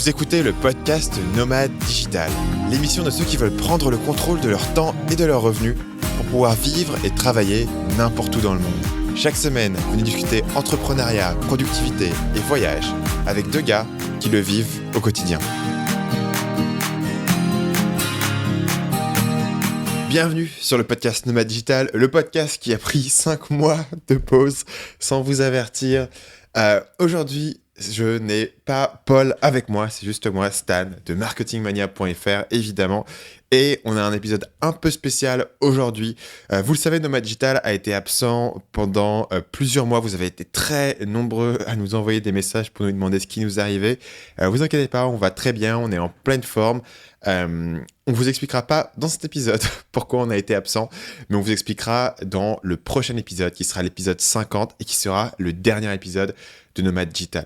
Vous écoutez le podcast Nomade Digital, l'émission de ceux qui veulent prendre le contrôle de leur temps et de leurs revenus pour pouvoir vivre et travailler n'importe où dans le monde. Chaque semaine, venez discuter entrepreneuriat, productivité et voyage avec deux gars qui le vivent au quotidien. Bienvenue sur le podcast Nomade Digital, le podcast qui a pris 5 mois de pause sans vous avertir. Aujourd'hui, je n'ai pas Paul avec moi, c'est juste moi, Stan, de marketingmania.fr, évidemment. Et on a un épisode un peu spécial aujourd'hui. Vous le savez, Nomade Digital a été absent pendant plusieurs mois. Vous avez été très nombreux à nous envoyer des messages pour nous demander ce qui nous arrivait. Vous inquiétez pas, on va très bien, on est en pleine forme. On vous expliquera pas dans cet épisode pourquoi on a été absent, mais on vous expliquera dans le prochain épisode qui sera l'épisode 50 et qui sera le dernier épisode de Nomade Digital.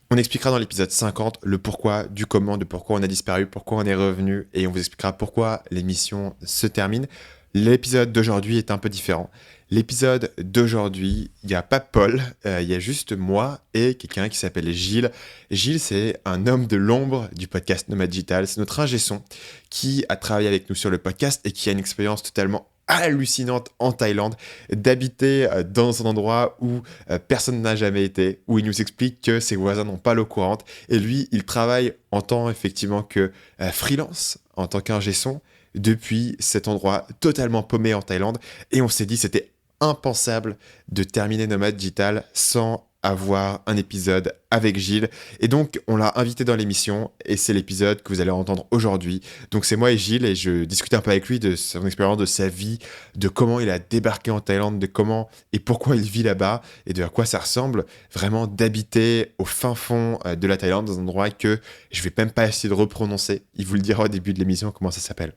On expliquera dans l'épisode 50 le pourquoi, du comment, de pourquoi on a disparu, pourquoi on est revenu, et on vous expliquera pourquoi l'émission se termine. L'épisode d'aujourd'hui est un peu différent. L'épisode d'aujourd'hui, il n'y a pas Paul, il y a juste moi et quelqu'un qui s'appelle Gilles. Gilles, c'est un homme de l'ombre du podcast Nomade Digital. C'est notre ingé son qui a travaillé avec nous sur le podcast et qui a une expérience totalement hallucinante en Thaïlande, d'habiter dans un endroit où personne n'a jamais été, où il nous explique que ses voisins n'ont pas l'eau courante. Et lui, il travaille en tant effectivement que freelance, en tant qu'ingé son, depuis cet endroit totalement paumé en Thaïlande. Et on s'est dit c'était impensable de terminer Nomade Digital sans avoir un épisode avec Gilles. Et donc, on l'a invité dans l'émission et c'est l'épisode que vous allez entendre aujourd'hui. Donc, c'est moi et Gilles et je discutais un peu avec lui de son expérience, de sa vie, de comment il a débarqué en Thaïlande, de comment et pourquoi il vit là-bas et de à quoi ça ressemble vraiment d'habiter au fin fond de la Thaïlande dans un endroit que je vais même pas essayer de reprononcer. Il vous le dira au début de l'émission comment ça s'appelle.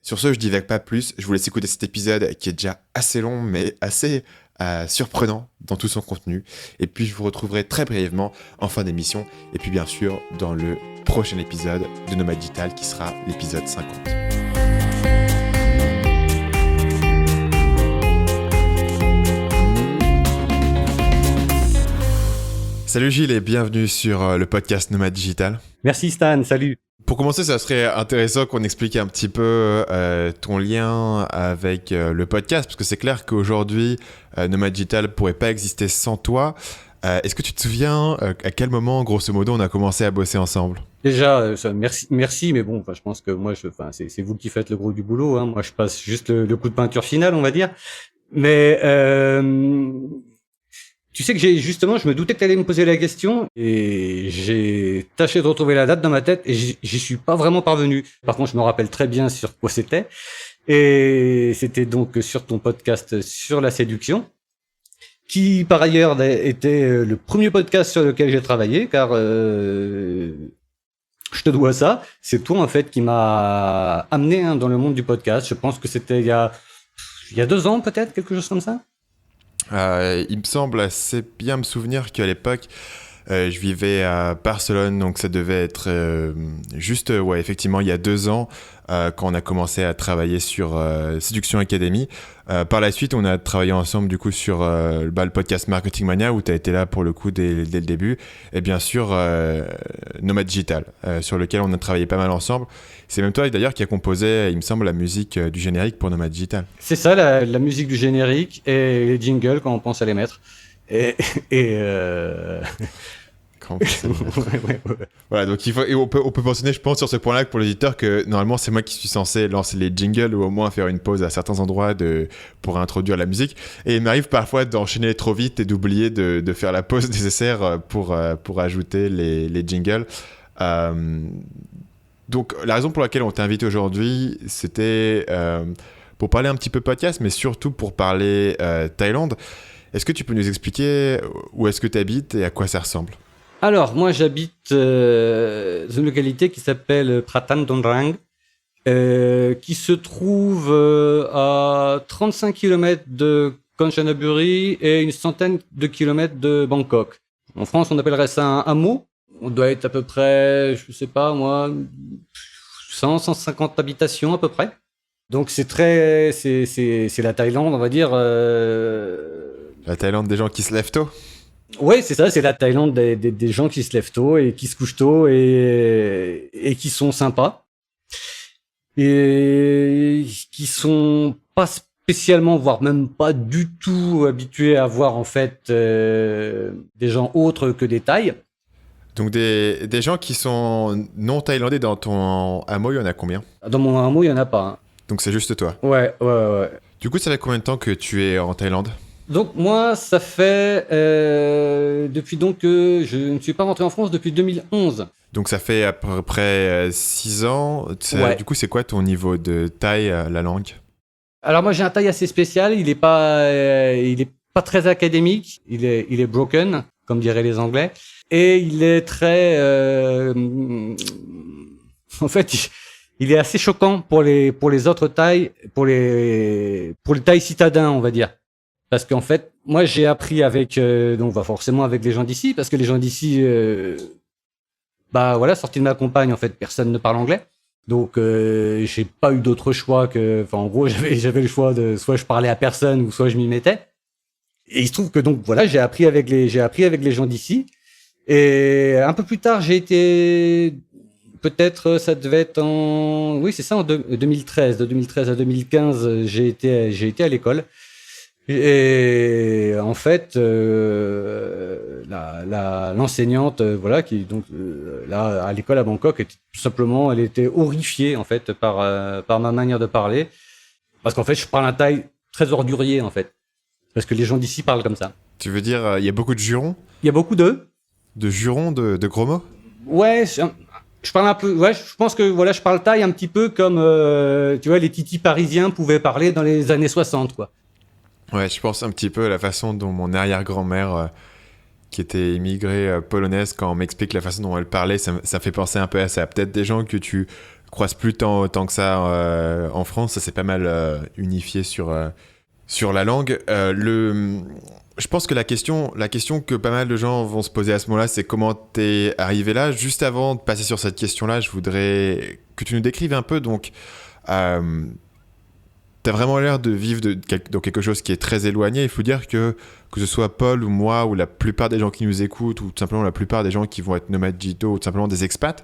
Sur ce, je divague pas plus, je vous laisse écouter cet épisode qui est déjà assez long mais assez surprenant dans tout son contenu. Et puis je vous retrouverai très brièvement en fin d'émission et puis bien sûr dans le prochain épisode de Nomade Digital qui sera l'épisode 50. Salut Gilles et bienvenue sur le podcast Nomade Digital. Merci Stan, salut. Pour commencer, ça serait intéressant qu'on explique un petit peu ton lien avec le podcast, parce que c'est clair qu'aujourd'hui, Nomade Digital ne pourrait pas exister sans toi. Est-ce que tu te souviens à quel moment, grosso modo, on a commencé à bosser ensemble ? Déjà, merci, mais bon, je pense que moi, c'est vous qui faites le gros du boulot. Hein. Moi, je passe juste le coup de peinture final, on va dire. Mais tu sais que je me doutais que tu allais me poser la question et j'ai tâché de retrouver la date dans ma tête et j'y suis pas vraiment parvenu. Par contre, je me rappelle très bien sur quoi c'était. Et c'était donc sur ton podcast sur la séduction, qui par ailleurs était le premier podcast sur lequel j'ai travaillé, car je te dois ça. C'est toi en fait qui m'a amené dans le monde du podcast. Je pense que c'était il y a 2 ans peut-être, quelque chose comme ça. Il me semble assez bien me souvenir qu'à l'époque, je vivais à Barcelone, donc ça devait être juste, effectivement, il y a 2 ans, quand on a commencé à travailler sur Séduction Academy. Par la suite, on a travaillé ensemble du coup sur le podcast Marketing Mania, où tu as été là pour le coup dès le début, et bien sûr Nomade Digital, sur lequel on a travaillé pas mal ensemble. C'est même toi d'ailleurs qui a composé, il me semble, la musique du générique pour Nomade Digital. C'est ça, la musique du générique et les jingles quand on pense à les mettre. Ouais. Voilà, donc on peut mentionner, je pense, sur ce point-là, que pour l'éditeur, que normalement c'est moi qui suis censé lancer les jingles ou au moins faire une pause à certains endroits pour introduire la musique. Et il m'arrive parfois d'enchaîner trop vite et d'oublier de faire la pause nécessaire pour ajouter les jingles. Donc la raison pour laquelle on t'a invité aujourd'hui, c'était pour parler un petit peu podcast, mais surtout pour parler Thaïlande. Est-ce que tu peux nous expliquer où est-ce que tu habites et à quoi ça ressemble ? Alors, moi, j'habite dans une localité qui s'appelle Pratan Donrang, qui se trouve à 35 km de Kanchanaburi et une centaine de kilomètres de Bangkok. En France, on appellerait ça un hameau. On doit être à peu près, je sais pas moi, 150 habitations à peu près. Donc c'est la Thaïlande, on va dire. La Thaïlande des gens qui se lèvent tôt ? Ouais, c'est ça, c'est la Thaïlande des gens qui se lèvent tôt et qui se couchent tôt et qui sont sympas. Et qui sont pas spécialement, voire même pas du tout habitués à voir en fait des gens autres que des Thaïs. Donc des gens qui sont non thaïlandais dans ton hameau, il y en a combien? Dans mon hameau, il y en a pas. Hein. Donc c'est juste toi. Ouais. Du coup, ça fait combien de temps que tu es en Thaïlande? Donc moi, ça fait depuis donc que je ne suis pas rentré en France depuis 2011. Donc ça fait à peu près 6 ans. Ouais. Du coup, c'est quoi ton niveau de thaï, la langue? Alors moi, j'ai un Thaï assez spécial. Il est pas très académique. Il est broken, comme diraient les Anglais. Et il est très, en fait, il est assez choquant pour les autres Thaïs, pour les Thaïs citadins, on va dire. Parce qu'en fait, moi, j'ai appris avec, donc, forcément avec les gens d'ici, parce que les gens d'ici, sortis de ma compagne, en fait, personne ne parle anglais. Donc, j'ai pas eu d'autre choix que, en gros, j'avais le choix de, soit je parlais à personne, ou soit je m'y mettais. Et il se trouve que donc, voilà, j'ai appris avec les gens d'ici. Et un peu plus tard, j'ai été, peut-être, ça devait être oui, c'est ça, en 2013. De 2013 à 2015, j'ai été à l'école. Et en fait, l'enseignante, qui donc là à l'école à Bangkok, était tout simplement, elle était horrifiée en fait par ma manière de parler, parce qu'en fait, je parle un thaï très ordurier en fait, parce que les gens d'ici parlent comme ça. Tu veux dire, il y a beaucoup de jurons? Il y a beaucoup de Jurons, de gros mots? Ouais, je parle un peu. Ouais, je pense que je parle thaï un petit peu comme tu vois, les titis parisiens pouvaient parler dans les années 60, quoi. Ouais, je pense un petit peu à la façon dont mon arrière-grand-mère, qui était immigrée polonaise, quand on m'explique la façon dont elle parlait, ça fait penser un peu à ça. Peut-être des gens que tu croises plus tant que ça en France, ça s'est pas mal unifié sur la langue. Je pense que la question que pas mal de gens vont se poser à ce moment-là, c'est comment t'es arrivé là. Juste avant de passer sur cette question-là, je voudrais que tu nous décrives un peu, donc... T'as vraiment l'air de vivre dans quelque chose qui est très éloigné. Il faut dire que ce soit Paul ou moi, ou la plupart des gens qui nous écoutent, ou tout simplement la plupart des gens qui vont être nomades digitaux, ou tout simplement des expats,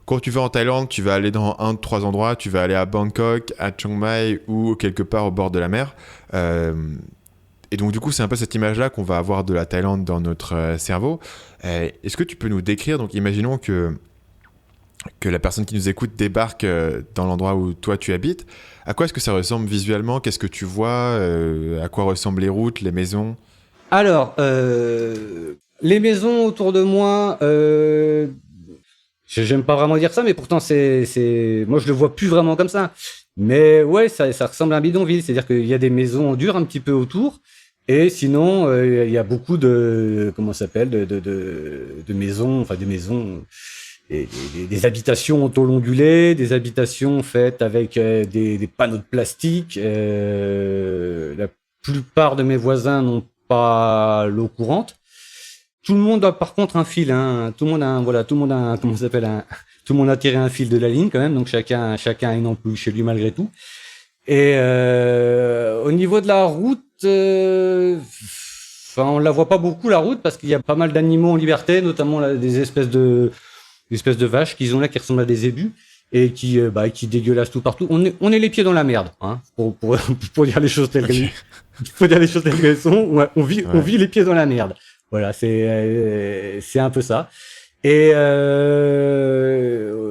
quand tu vas en Thaïlande, tu vas aller dans un de trois endroits. Tu vas aller à Bangkok, à Chiang Mai, ou quelque part au bord de la mer. Et donc du coup, c'est un peu cette image-là qu'on va avoir de la Thaïlande dans notre cerveau. Est-ce que tu peux nous décrire, donc imaginons que la personne qui nous écoute débarque dans l'endroit où toi tu habites. À quoi est-ce que ça ressemble visuellement? Qu'est-ce que tu vois? À quoi ressemblent les routes, les maisons? Alors, les maisons autour de moi, j'aime pas vraiment dire ça, mais pourtant moi je le vois plus vraiment comme ça. Mais ouais, ça ressemble à un bidonville, c'est-à-dire qu'il y a des maisons en dur un petit peu autour, et sinon il y a beaucoup de comment ça s'appelle de maisons, enfin des maisons. Des habitations en tôle ondulée, des habitations faites avec des panneaux de plastique. La plupart de mes voisins n'ont pas l'eau courante. Tout le monde a par contre un fil. Hein. Tout le monde a comment ça s'appelle tout le monde a tiré un fil de la ligne quand même. Donc chacun a une ampoule chez lui malgré tout. Et au niveau de la route, on la voit pas beaucoup la route parce qu'il y a pas mal d'animaux en liberté, notamment des espèces de vaches qu'ils ont là qui ressemblent à des zébus et qui dégueulassent tout partout. On est les pieds dans la merde, hein, pour dire les choses telles qu'elles faut dire les choses telles qu'elles sont. Ouais, on vit les pieds dans la merde. Voilà, c'est un peu ça. Et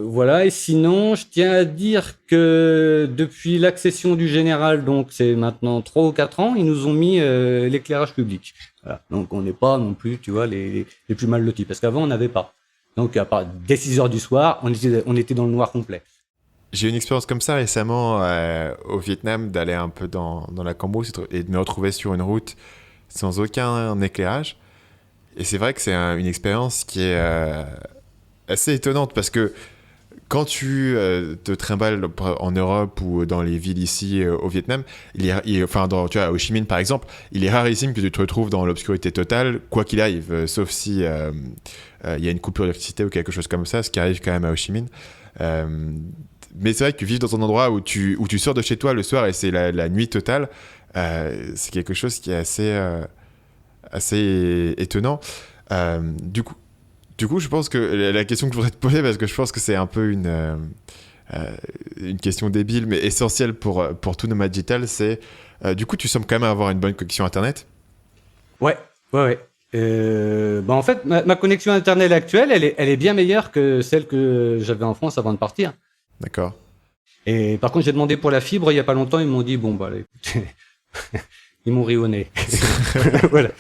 voilà. Et sinon, je tiens à dire que depuis l'accession du général, donc c'est maintenant 3 ou 4 ans, ils nous ont mis l'éclairage public. Voilà. Donc on n'est pas non plus, tu vois, les plus mal lotis, parce qu'avant on n'avait pas. Donc, dès 6 heures du soir, on était dans le noir complet. J'ai eu une expérience comme ça récemment au Vietnam, d'aller un peu dans la cambrousse et de me retrouver sur une route sans aucun éclairage. Et c'est vrai que c'est une expérience qui est assez étonnante parce que quand tu te trimbales en Europe ou dans les villes ici au Vietnam, tu vois, à Ho Chi Minh par exemple, il est rarissime que tu te retrouves dans l'obscurité totale, quoi qu'il arrive, sauf si il y a une coupure d'électricité ou quelque chose comme ça, ce qui arrive quand même à Ho Chi Minh. Mais c'est vrai que vivre dans un endroit où tu sors de chez toi le soir et c'est la nuit totale, c'est quelque chose qui est assez étonnant. Du coup, je pense que la question que je voudrais te poser, parce que je pense que c'est un peu une question débile, mais essentielle pour tout nomade digital, c'est du coup, tu sembles quand même avoir une bonne connexion Internet. Ouais. En fait, ma connexion Internet actuelle, elle est bien meilleure que celle que j'avais en France avant de partir. D'accord. Et par contre, j'ai demandé pour la fibre il y a pas longtemps, ils m'ont dit, bon, bah, écoutez, ils m'ont ri au nez. Voilà.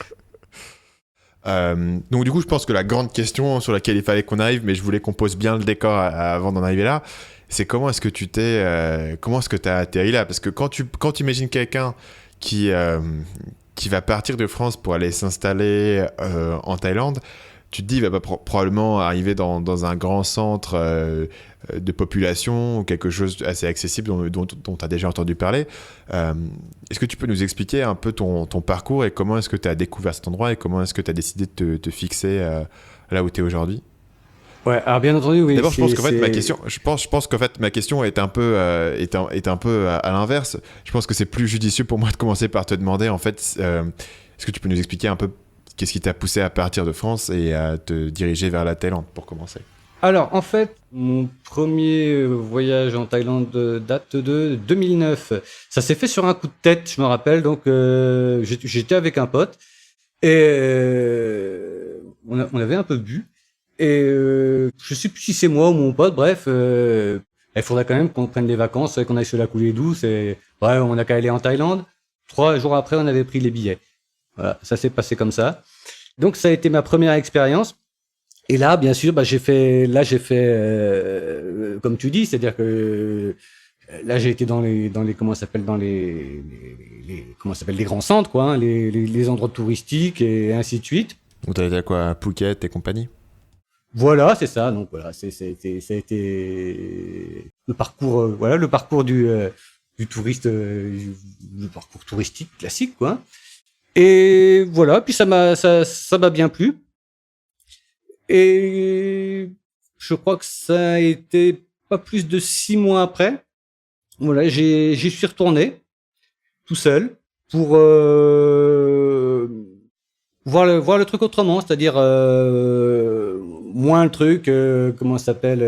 Donc du coup, je pense que la grande question sur laquelle il fallait qu'on arrive, mais je voulais qu'on pose bien le décor avant d'en arriver là, c'est comment est-ce que comment est-ce que t'as atterri là? Parce que quand tu imagines quelqu'un qui va partir de France pour aller s'installer en Thaïlande, tu te dis il va probablement arriver dans un grand centre de population ou quelque chose d'assez accessible dont tu as déjà entendu parler. Est-ce que tu peux nous expliquer un peu ton parcours et comment est-ce que tu as découvert cet endroit et comment est-ce que tu as décidé de te fixer là où tu es aujourd'hui? Ouais, alors bien entendu, oui. D'abord, je pense qu'en fait ma question est un peu à l'inverse. Je pense que c'est plus judicieux pour moi de commencer par te demander en fait, est-ce que tu peux nous expliquer un peu qu'est-ce qui t'a poussé à partir de France et à te diriger vers la Thaïlande pour commencer? Alors, en fait, mon premier voyage en Thaïlande date de 2009. Ça s'est fait sur un coup de tête, je me rappelle. Donc, j'étais avec un pote et on avait un peu bu. Et je sais plus si c'est moi ou mon pote. Bref, il faudrait quand même qu'on prenne des vacances, qu'on aille sur la coulée douce. Et ouais, on a qu'à aller en Thaïlande. 3 jours après, on avait pris les billets. Voilà, ça s'est passé comme ça. Donc, ça a été ma première expérience. Et là, bien sûr, j'ai fait, comme tu dis, c'est-à-dire que là, j'ai été dans les, comment ça s'appelle, les grands centres, quoi, hein, les endroits touristiques et ainsi de suite. Donc, t'as été à quoi? À Phuket et compagnie? Voilà, c'est ça. Donc voilà, ça a été le parcours, le parcours du touriste, le parcours touristique classique, quoi. Et voilà, puis ça m'a bien plu. Et je crois que ça a été pas plus de 6 mois après. Voilà, j'y suis retourné tout seul pour voir le truc autrement, c'est-à-dire moins le truc, comment ça s'appelle,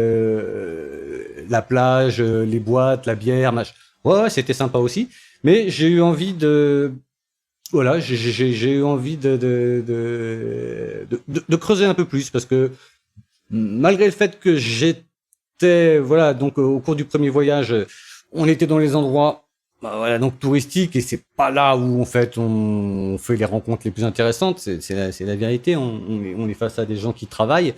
la plage, les boîtes, la bière, machin. Ouais, c'était sympa aussi. Mais j'ai eu envie de j'ai eu envie de creuser un peu plus parce que malgré le fait que j'étais, donc au cours du premier voyage, on était dans les endroits, donc touristiques et c'est pas là où en fait on fait les rencontres les plus intéressantes. C'est la vérité. On est face à des gens qui travaillent,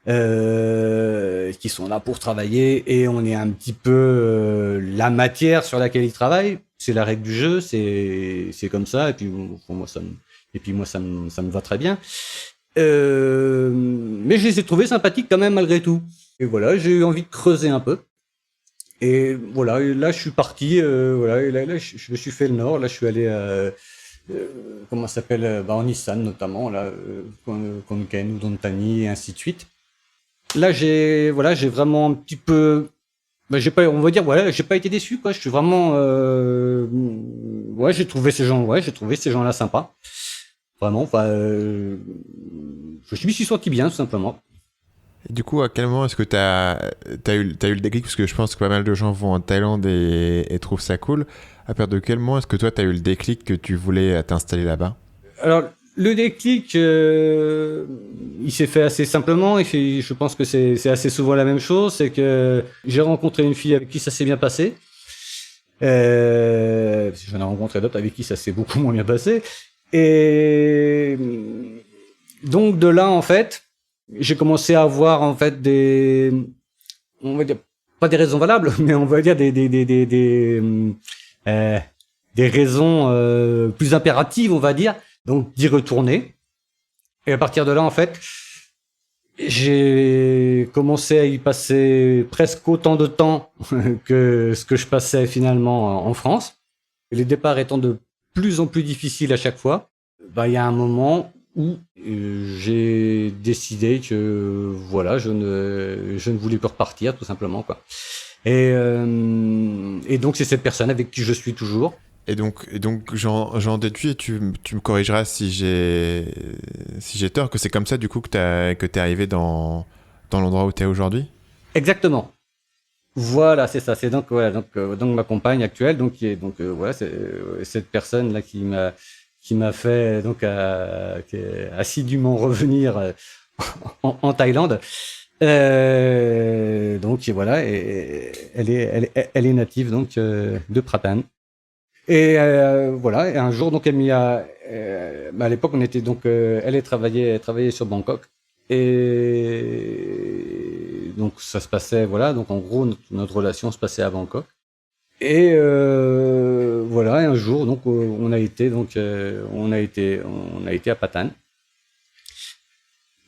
qui sont là pour travailler et on est un petit peu la matière sur laquelle ils travaillent. C'est la règle du jeu, c'est comme ça. Et puis moi ça me va très bien. Mais je les ai trouvés sympathiques quand même malgré tout. Et voilà, j'ai eu envie de creuser un peu. Et voilà, et là je suis parti. Et là je me suis fait le nord. Là je suis allé comment ça s'appelle, en Nissan notamment, là, Konkan, Udon Thani et ainsi de suite. Là j'ai vraiment un petit peu. J'ai pas été déçu, quoi. Je suis vraiment, j'ai trouvé ces gens-là sympas. Vraiment, je me suis senti bien, tout simplement. Et du coup, à quel moment est-ce que t'as eu le déclic? Parce que je pense que pas mal de gens vont en Thaïlande et trouvent ça cool. À partir de quel moment est-ce que toi, t'as eu le déclic que tu voulais t'installer là-bas? Alors, le déclic, il s'est fait assez simplement et je pense que c'est assez souvent la même chose. C'est que j'ai rencontré une fille avec qui ça s'est bien passé. J'en ai rencontré d'autres avec qui ça s'est beaucoup moins bien passé. Et donc de là, en fait, j'ai commencé à avoir en fait on va dire pas des raisons valables, mais on va dire des raisons plus impératives, on va dire. Donc d'y retourner. Et à partir de là, en fait, j'ai commencé à y passer presque autant de temps que ce que je passais finalement en France. Et les départs étant de plus en plus difficiles à chaque fois, il y a un moment où j'ai décidé que je ne voulais plus repartir, tout simplement, quoi. Et donc c'est cette personne avec qui je suis toujours. Et donc j'en déduis, et tu me corrigeras si j'ai tort, que c'est comme ça du coup que t'es arrivé dans l'endroit où t'es aujourd'hui. Exactement. Voilà, c'est ça. C'est donc voilà, donc ma compagne actuelle, donc qui est donc voilà, c'est cette personne là qui m'a fait donc qui est assidûment revenir en Thaïlande. Donc et voilà, et elle est native donc de Pratan. Et voilà, et un jour donc à l'époque on était donc elle travaillait sur Bangkok. Et donc ça se passait, voilà, donc en gros notre relation se passait à Bangkok. Et voilà, et un jour donc on a été à Patan.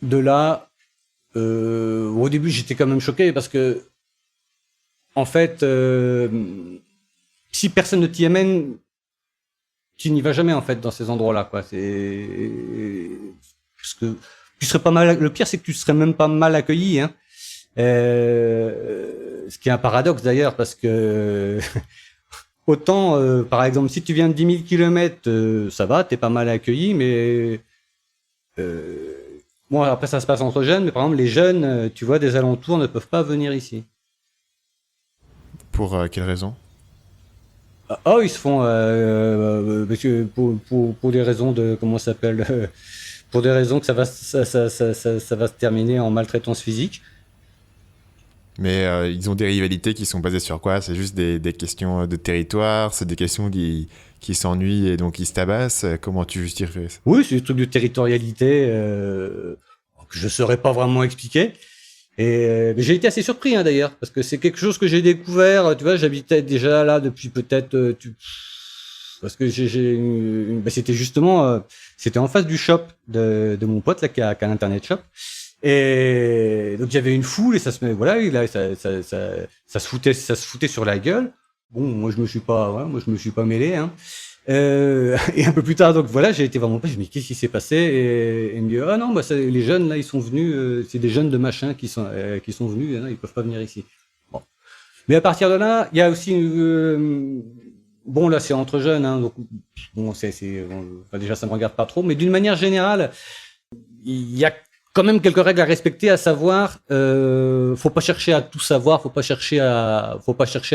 De là, au début j'étais quand même choqué parce que en fait, si personne ne t'y amène, tu n'y vas jamais en fait dans ces endroits-là, quoi. C'est parce que tu serais pas mal. Le pire, c'est que tu serais même pas mal accueilli, hein. Ce qui est un paradoxe d'ailleurs, parce que autant, par exemple, si tu viens de 10 000 kilomètres, ça va, t'es pas mal accueilli, mais bon, après ça se passe entre jeunes, mais par exemple, les jeunes, tu vois, des alentours ne peuvent pas venir ici. Pour quelle raison? Ah, ils se font parce que pour des raisons de comment ça s'appelle pour des raisons que ça va se terminer en maltraitance physique. Mais ils ont des rivalités qui sont basées sur quoi? C'est juste des questions de territoire, c'est des questions qui s'ennuient et donc ils se tabassent. Comment tu justifierais ça? Oui, c'est des trucs de territorialité que je saurais pas vraiment expliquer. Et mais j'ai été assez surpris hein, d'ailleurs parce que c'est quelque chose que j'ai découvert. Tu vois, j'habitais déjà là depuis peut-être parce que c'était justement c'était en face du shop de mon pote là qui a un internet shop. Et donc il y avait une foule et ça se met voilà, là, ça se foutait sur la gueule. Bon, moi je me suis pas mêlé hein. Et un peu plus tard, donc voilà, j'ai été voir mon père, je me dis qu'est-ce qui s'est passé et il me dit ah non, bah les jeunes là, ils sont venus, c'est des jeunes de machin qui sont venus, hein, ils peuvent pas venir ici. Bon. Mais à partir de là, il y a aussi bon là c'est entre jeunes, hein, donc bon enfin, déjà ça me regarde pas trop, mais d'une manière générale, il y a quand même quelques règles à respecter, à savoir, faut pas chercher à tout savoir, faut pas chercher à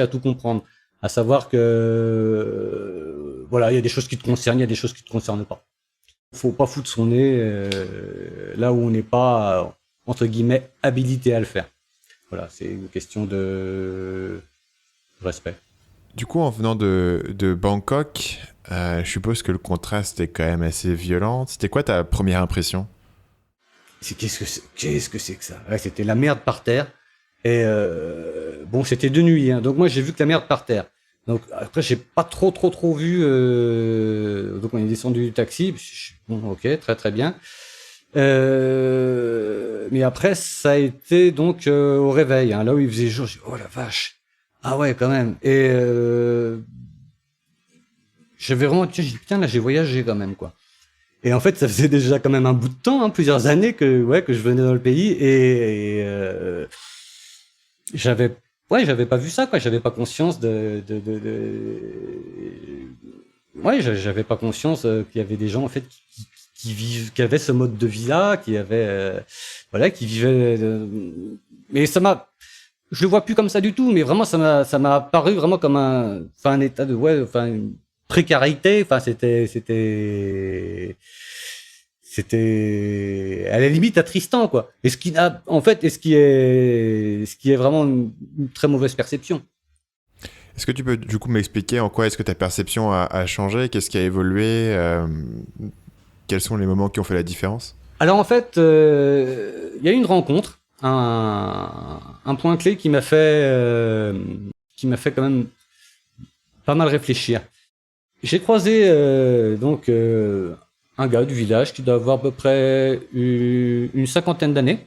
tout comprendre. À savoir que voilà, il y a des choses qui te concernent, il y a des choses qui te concernent pas. Faut pas foutre son nez là où on n'est pas entre guillemets habilité à le faire. Voilà, c'est une question de respect. Du coup, en venant de Bangkok, je suppose que le contraste est quand même assez violent. C'était quoi ta première impression? Qu'est-ce que c'est que ça? Ouais, c'était la merde par terre. Et bon, c'était de nuit, hein, donc moi j'ai vu que la merde par terre. Donc après j'ai pas trop vu. Donc on est descendu du taxi. Bon, ok, très très bien. Mais après ça a été donc au réveil, hein, là où il faisait jour. J'ai dit, oh la vache. Ah ouais quand même. Et j'avais vraiment, j'ai dit putain là j'ai voyagé quand même quoi. Et en fait ça faisait déjà quand même un bout de temps, hein, plusieurs années que je venais dans le pays et j'avais pas vu ça quoi, j'avais pas conscience j'avais pas conscience qu'il y avait des gens en fait qui avaient ce mode de vie là, qui avaient voilà, qui vivaient mais je le vois plus comme ça du tout, mais vraiment ça m'a apparu vraiment comme un état de une précarité, c'était à la limite attristant quoi. Et ce qui est vraiment une très mauvaise perception. Est-ce que tu peux du coup m'expliquer en quoi est-ce que ta perception a changé? Qu'est-ce qui a évolué? Quels sont les moments qui ont fait la différence? Alors en fait, il y a eu une rencontre, un point clé qui m'a fait quand même pas mal réfléchir. J'ai croisé un gars du village qui doit avoir à peu près une cinquantaine d'années.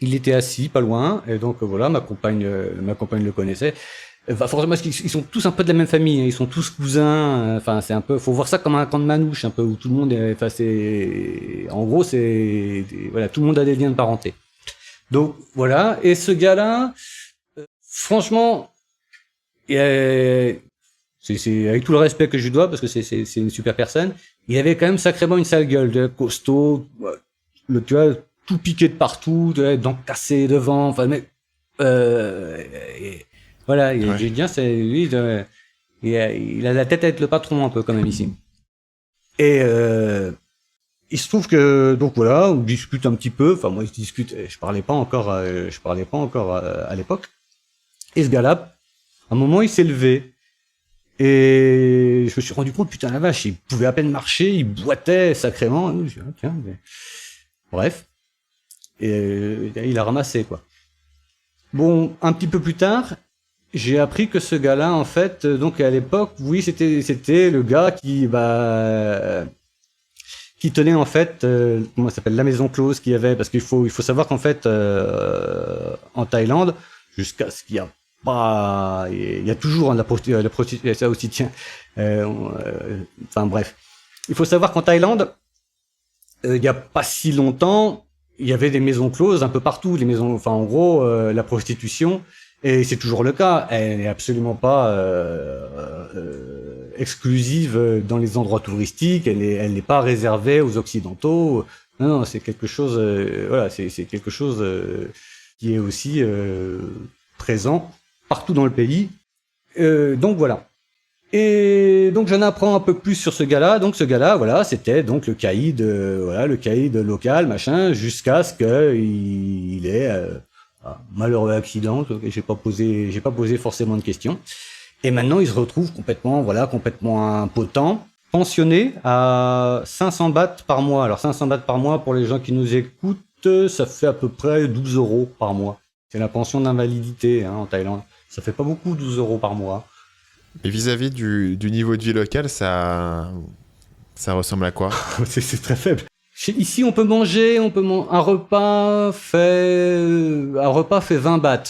Il était assis pas loin et donc voilà, ma compagne le connaissait. Enfin, forcément parce qu'ils sont tous un peu de la même famille, hein, ils sont tous cousins. Enfin, c'est un peu, faut voir ça comme un camp de manouche, un peu où tout le monde est, enfin c'est, en gros c'est, voilà, tout le monde a des liens de parenté. Donc voilà, et ce gars-là, franchement, C'est avec tout le respect que je lui dois, parce que c'est une super personne. Il avait quand même sacrément une sale gueule, costaud, tu vois, tout piqué de partout, dents cassées devant, enfin, mais, voilà, Ouais. j'ai dit, c'est lui, il a la tête à être le patron un peu quand même ici. Et il se trouve que donc voilà, on discute un petit peu. Enfin moi je discute, je parlais pas encore à l'époque. Et ce gars-là, à un moment il s'est levé et je me suis rendu compte, putain la vache, il pouvait à peine marcher, il boitait sacrément. Je me suis dit, ah, tiens, mais... Bref, et il a ramassé quoi. Bon, un petit peu plus tard, j'ai appris que ce gars-là, en fait, donc à l'époque, oui, c'était le gars qui tenait en fait, comment ça s'appelle, la maison close qu'il y avait, parce qu'il faut savoir qu'en fait, en Thaïlande, jusqu'à ce qu'il y a pas, il y a toujours hein, la prostitution, ça aussi tiens, enfin bref, il faut savoir qu'en Thaïlande, il y a pas si longtemps, il y avait des maisons closes un peu partout, les maisons, enfin en gros, la prostitution. Et c'est toujours le cas. Elle n'est absolument pas exclusive dans les endroits touristiques. Elle n'est pas réservée aux occidentaux. Non, non, c'est quelque chose. Voilà, c'est quelque chose qui est aussi présent partout dans le pays. Donc voilà. Et donc j'en apprends un peu plus sur ce gars-là. Donc ce gars-là, voilà, c'était donc le caïd, voilà, le caïd local, machin, jusqu'à ce qu'il ait malheureux accident, j'ai pas posé forcément de questions. Et maintenant, il se retrouve complètement impotent, pensionné à 500 bahts par mois. Alors 500 bahts par mois, pour les gens qui nous écoutent, ça fait à peu près 12 € par mois. C'est la pension d'invalidité en Thaïlande. Ça fait pas beaucoup, 12 € par mois. Et vis-à-vis du niveau de vie local, ça ressemble à quoi? C'est très faible. Ici, on peut manger, un repas fait 20 bahts.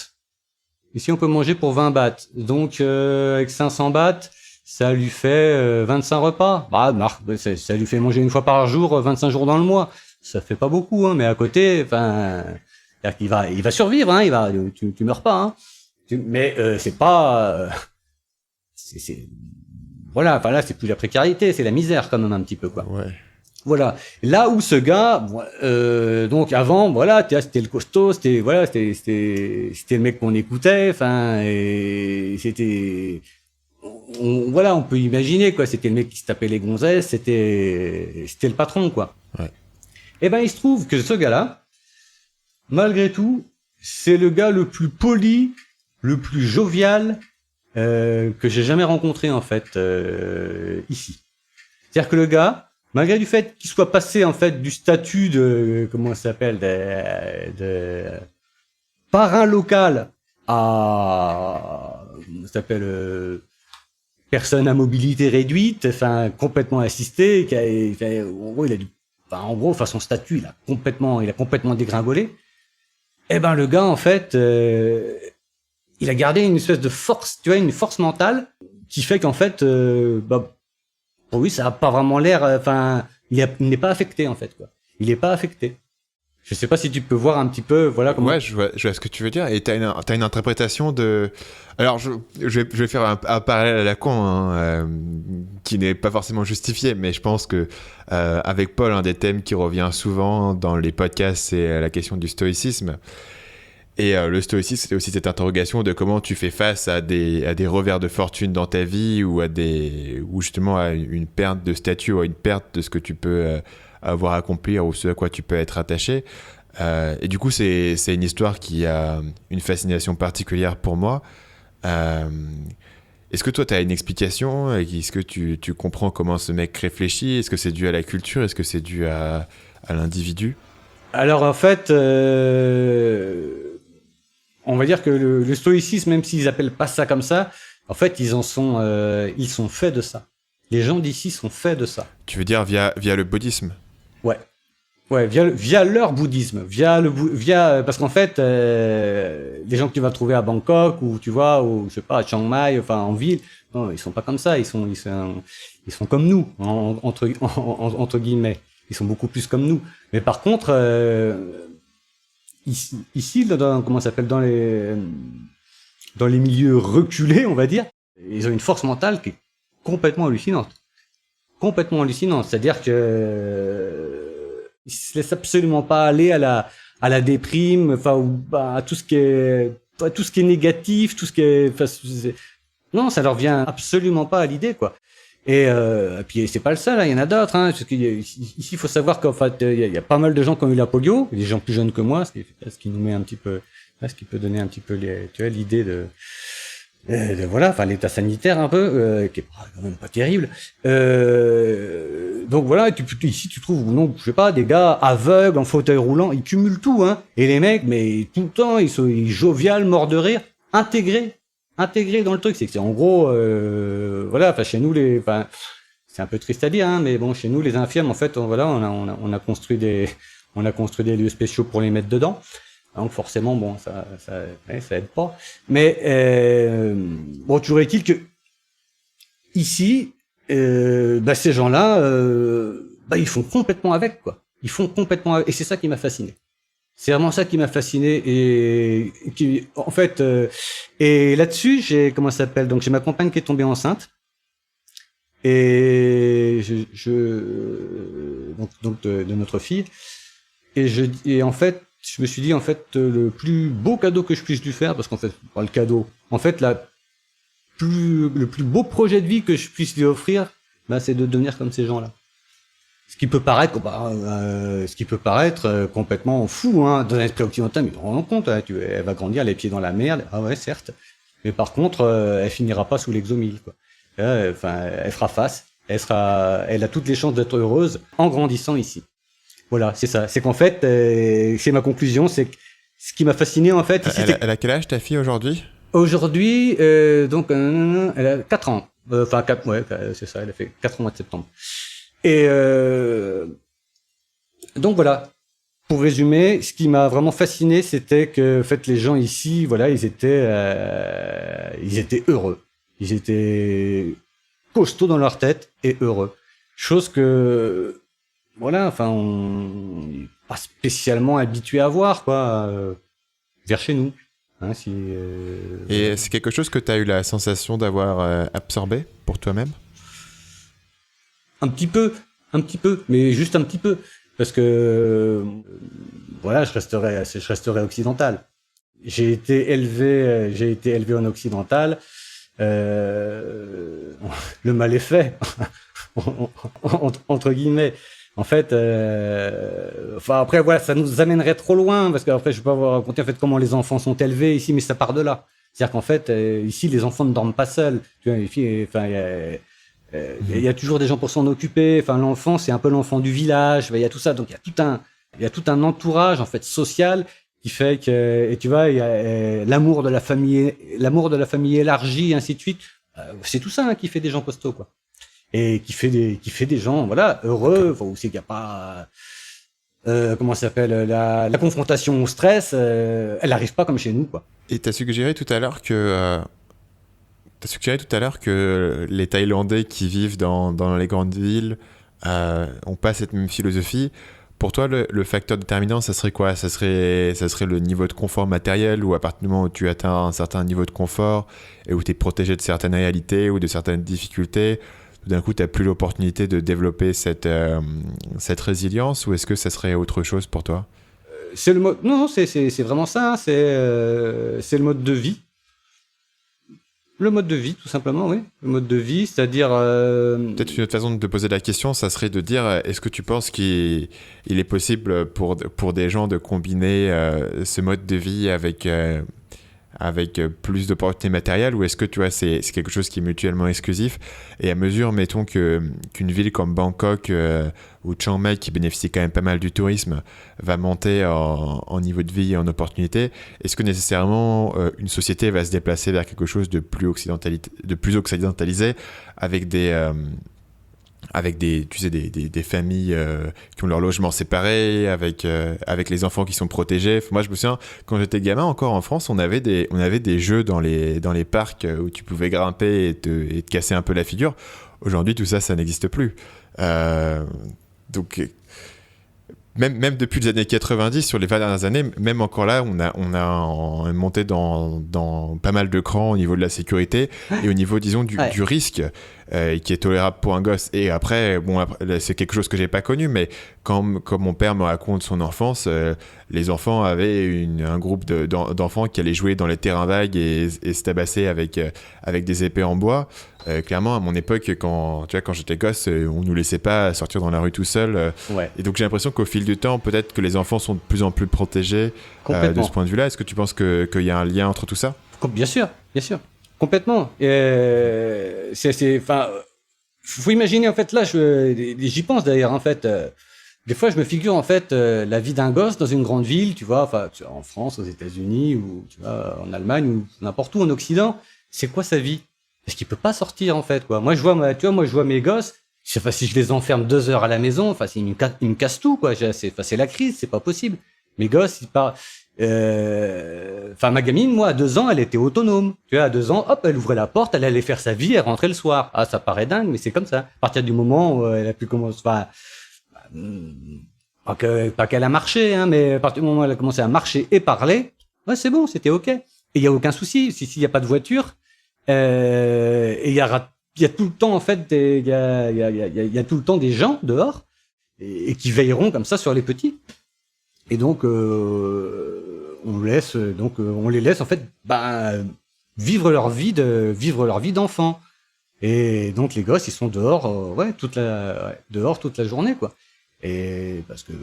Ici, on peut manger pour 20 bahts. Donc, avec 500 bahts, ça lui fait 25 repas. Ça lui fait manger une fois par jour, 25 jours dans le mois. Ça fait pas beaucoup, hein, mais à côté, enfin, il va survivre, hein, tu meurs pas, hein. Mais c'est pas, voilà, enfin là, c'est plus la précarité, c'est la misère quand même un petit peu, quoi. Ouais. Voilà. Là où ce gars, donc avant, voilà, c'était le costaud, c'était le mec qu'on écoutait, enfin, et c'était, voilà, on peut imaginer quoi, c'était le mec qui se tapait les gonzesses, c'était le patron quoi. Ouais. Et ben il se trouve que ce gars-là, malgré tout, c'est le gars le plus poli, le plus jovial que j'ai jamais rencontré en fait ici. C'est-à-dire que le gars, malgré du fait qu'il soit passé en fait du statut de comment ça s'appelle de parrain local à comment ça s'appelle personne à mobilité réduite, enfin complètement assisté, en gros, enfin son statut il a complètement dégringolé. Et ben le gars en fait il a gardé une espèce de force, tu vois, une force mentale qui fait qu'en fait pour lui, ça a pas vraiment l'air. Enfin, il n'est pas affecté en fait, quoi. Il est pas affecté. Je sais pas si tu peux voir un petit peu, voilà comment. Ouais, je vois ce que tu veux dire. Et t'as une interprétation de. Alors, je vais faire un parallèle à la con, hein, qui n'est pas forcément justifié, mais je pense que avec Paul, un des thèmes qui revient souvent dans les podcasts, c'est la question du stoïcisme. Et le stoïcisme, c'est aussi cette interrogation de comment tu fais face à des revers de fortune dans ta vie ou ou justement à une perte de statut ou à une perte de ce que tu peux avoir accompli ou ce à quoi tu peux être attaché. Et du coup, c'est une histoire qui a une fascination particulière pour moi. Est-ce que toi, tu as une explication? Est-ce que tu comprends comment ce mec réfléchit? Est-ce que c'est dû à la culture? Est-ce que c'est dû à l'individu? Alors en fait, on va dire que le stoïcisme, même s'ils appellent pas ça comme ça, en fait, ils sont faits de ça. Les gens d'ici sont faits de ça. Tu veux dire via le bouddhisme? Ouais. Ouais, via leur bouddhisme, parce qu'en fait, les gens que tu vas trouver à Bangkok ou tu vois, ou je sais pas, à Chiang Mai, enfin en ville, non, ils sont pas comme ça, ils sont comme nous, entre guillemets, ils sont beaucoup plus comme nous. Mais par contre, ici, comment ça s'appelle, dans les milieux reculés, on va dire, ils ont une force mentale qui est complètement hallucinante. Complètement hallucinante. C'est-à-dire que il se laisse absolument pas aller à la déprime, enfin, à tout ce qui est négatif, tout ce qui est, enfin, non, ça leur vient absolument pas à l'idée, quoi. Et puis c'est pas le seul, hein, il y en a d'autres. Hein, parce ici, il faut savoir qu'en fait, il y a pas mal de gens qui ont eu la polio, des gens plus jeunes que moi, ce qui nous met un petit peu, ce qui peut donner un petit peu, l'idée de voilà, enfin l'état sanitaire un peu, qui est quand même pas terrible. Donc voilà, ici tu trouves, non, je sais pas, des gars aveugles en fauteuil roulant, ils cumulent tout, hein. Et les mecs, mais tout le temps, ils sont joviales, morts de rire, intégrés dans le truc. C'est que c'est en gros, voilà, enfin chez nous c'est un peu triste à dire, hein, mais bon, chez nous les infirmes, en fait, on a construit des lieux spéciaux pour les mettre dedans. Donc forcément, bon, ça aide pas. Mais bon, toujours est-il que ici, ces gens-là, ils font complètement avec, quoi. Ils font complètement avec, et c'est ça qui m'a fasciné. C'est vraiment ça qui m'a fasciné et qui, en fait, et là-dessus, j'ai ma compagne qui est tombée enceinte et donc de notre fille et en fait. Je me suis dit, en fait, le plus beau cadeau que je puisse lui faire, parce qu'en fait, pas le cadeau, en fait, le plus beau projet de vie que je puisse lui offrir, c'est de devenir comme ces gens-là. Ce qui peut paraître complètement fou, hein, dans l'esprit occidental, mais tu te rends compte, hein, elle va grandir les pieds dans la merde, ah ouais, certes, mais par contre, elle finira pas sous l'exomile, quoi. Enfin, elle fera face, elle a toutes les chances d'être heureuse en grandissant ici. Voilà, c'est ça. C'est qu'en fait, c'est ma conclusion, c'est que ce qui m'a fasciné, en fait... Ici, elle a quel âge, ta fille, aujourd'hui ? Aujourd'hui, donc, elle a 4 ans. Enfin, 4, ouais, c'est ça, elle a fait 4 ans au mois de septembre. Et donc, voilà. Pour résumer, ce qui m'a vraiment fasciné, c'était que, en fait, les gens ici, voilà, ils étaient heureux. Ils étaient costauds dans leur tête et heureux. Chose que... Voilà, enfin, on n'est pas spécialement habitué à voir, quoi, vers chez nous. Hein, Et c'est quelque chose que tu as eu la sensation d'avoir absorbé pour toi-même ? Un petit peu, mais juste un petit peu. Parce que, voilà, je resterai occidental. J'ai été élevé en occidental. Le mal est fait, entre guillemets. En fait, après voilà, ça nous amènerait trop loin parce qu'après je vais pas vous raconter en fait comment les enfants sont élevés ici, mais ça part de là. C'est-à-dire qu'en fait ici les enfants ne dorment pas seuls. Tu vois, il y a toujours des gens pour s'en occuper. Enfin, l'enfant c'est un peu l'enfant du village. Il y a tout ça, donc il y a tout un entourage en fait social qui fait que, et tu vois, il y a l'amour de la famille élargie, et ainsi de suite. C'est tout ça, hein, qui fait des gens costauds, quoi. Et qui fait des gens, voilà, heureux. Enfin, où c'est qu'il n'y a pas, comment ça s'appelle, la confrontation au stress, elle n'arrive pas comme chez nous, quoi. Et t'as suggéré tout à l'heure que les Thaïlandais qui vivent dans les grandes villes ont pas cette même philosophie. Pour toi, le facteur déterminant, ça serait quoi ? Ça serait le niveau de confort matériel, ou à partir du moment où tu atteins un certain niveau de confort et où tu es protégé de certaines réalités ou de certaines difficultés, tout d'un coup, tu n'as plus l'opportunité de développer cette résilience, ou est-ce que ça serait autre chose pour toi ? C'est le mode... Non, c'est vraiment ça. Hein. C'est le mode de vie. Le mode de vie, tout simplement, oui. Le mode de vie, c'est-à-dire... Peut-être une autre façon de te poser la question, ça serait de dire, est-ce que tu penses qu'il est possible pour des gens de combiner ce mode de vie avec plus d'opportunités matérielles, ou est-ce que tu vois, c'est quelque chose qui est mutuellement exclusif, et à mesure, mettons, qu'une ville comme Bangkok ou Chiang Mai, qui bénéficie quand même pas mal du tourisme, va monter en niveau de vie et en opportunités, est-ce que nécessairement une société va se déplacer vers quelque chose de plus occidentalisé, avec des familles qui ont leur logement séparé, avec les enfants qui sont protégés. Moi, je me souviens, quand j'étais gamin encore en France, on avait des jeux dans les parcs où tu pouvais grimper et te casser un peu la figure. Aujourd'hui, tout ça, ça n'existe plus. Donc, même depuis les années 90, sur les 20 dernières années, même encore là, on a monté dans pas mal de crans au niveau de la sécurité et au niveau, disons, du risque. et qui est tolérable pour un gosse. Et après, c'est quelque chose que j'ai pas connu, mais quand mon père me raconte son enfance, les enfants avaient un groupe d'enfants qui allaient jouer dans les terrains vagues et se tabasser avec des épées en bois. Clairement, à mon époque, quand j'étais gosse, on nous laissait pas sortir dans la rue tout seul. Ouais. Et donc j'ai l'impression qu'au fil du temps, peut-être que les enfants sont de plus en plus protégés de ce point de vue-là. Est-ce que tu penses qu'il y a un lien entre tout ça ? Bien sûr, complètement. Faut imaginer en fait là, j'y pense d'ailleurs en fait. Des fois, je me figure en fait la vie d'un gosse dans une grande ville, tu vois, en France, aux États-Unis ou tu vois en Allemagne ou n'importe où en Occident. C'est quoi sa vie ? Parce qu'il peut pas sortir en fait quoi. Moi je vois mes gosses. Si je les enferme 2 heures à la maison, ils me cassent tout quoi. C'est la crise, c'est pas possible. Mes gosses, ils partent. Ma gamine, moi, à 2 ans, elle était autonome. Tu vois, à 2 ans, hop, elle ouvrait la porte, elle allait faire sa vie, elle rentrait le soir. Ah, ça paraît dingue, mais c'est comme ça. À partir du moment où elle a pu commencer, pas qu'elle a marché, hein, mais à partir du moment où elle a commencé à marcher et parler, ouais, c'est bon, c'était ok. Et il y a aucun souci. S'il y a pas de voiture, et il y a tout le temps en fait, il y a tout le temps des gens dehors et qui veilleront comme ça sur les petits. Et donc on les laisse en fait vivre leur vie d'enfant. Et donc les gosses ils sont dehors dehors toute la journée quoi. Et parce que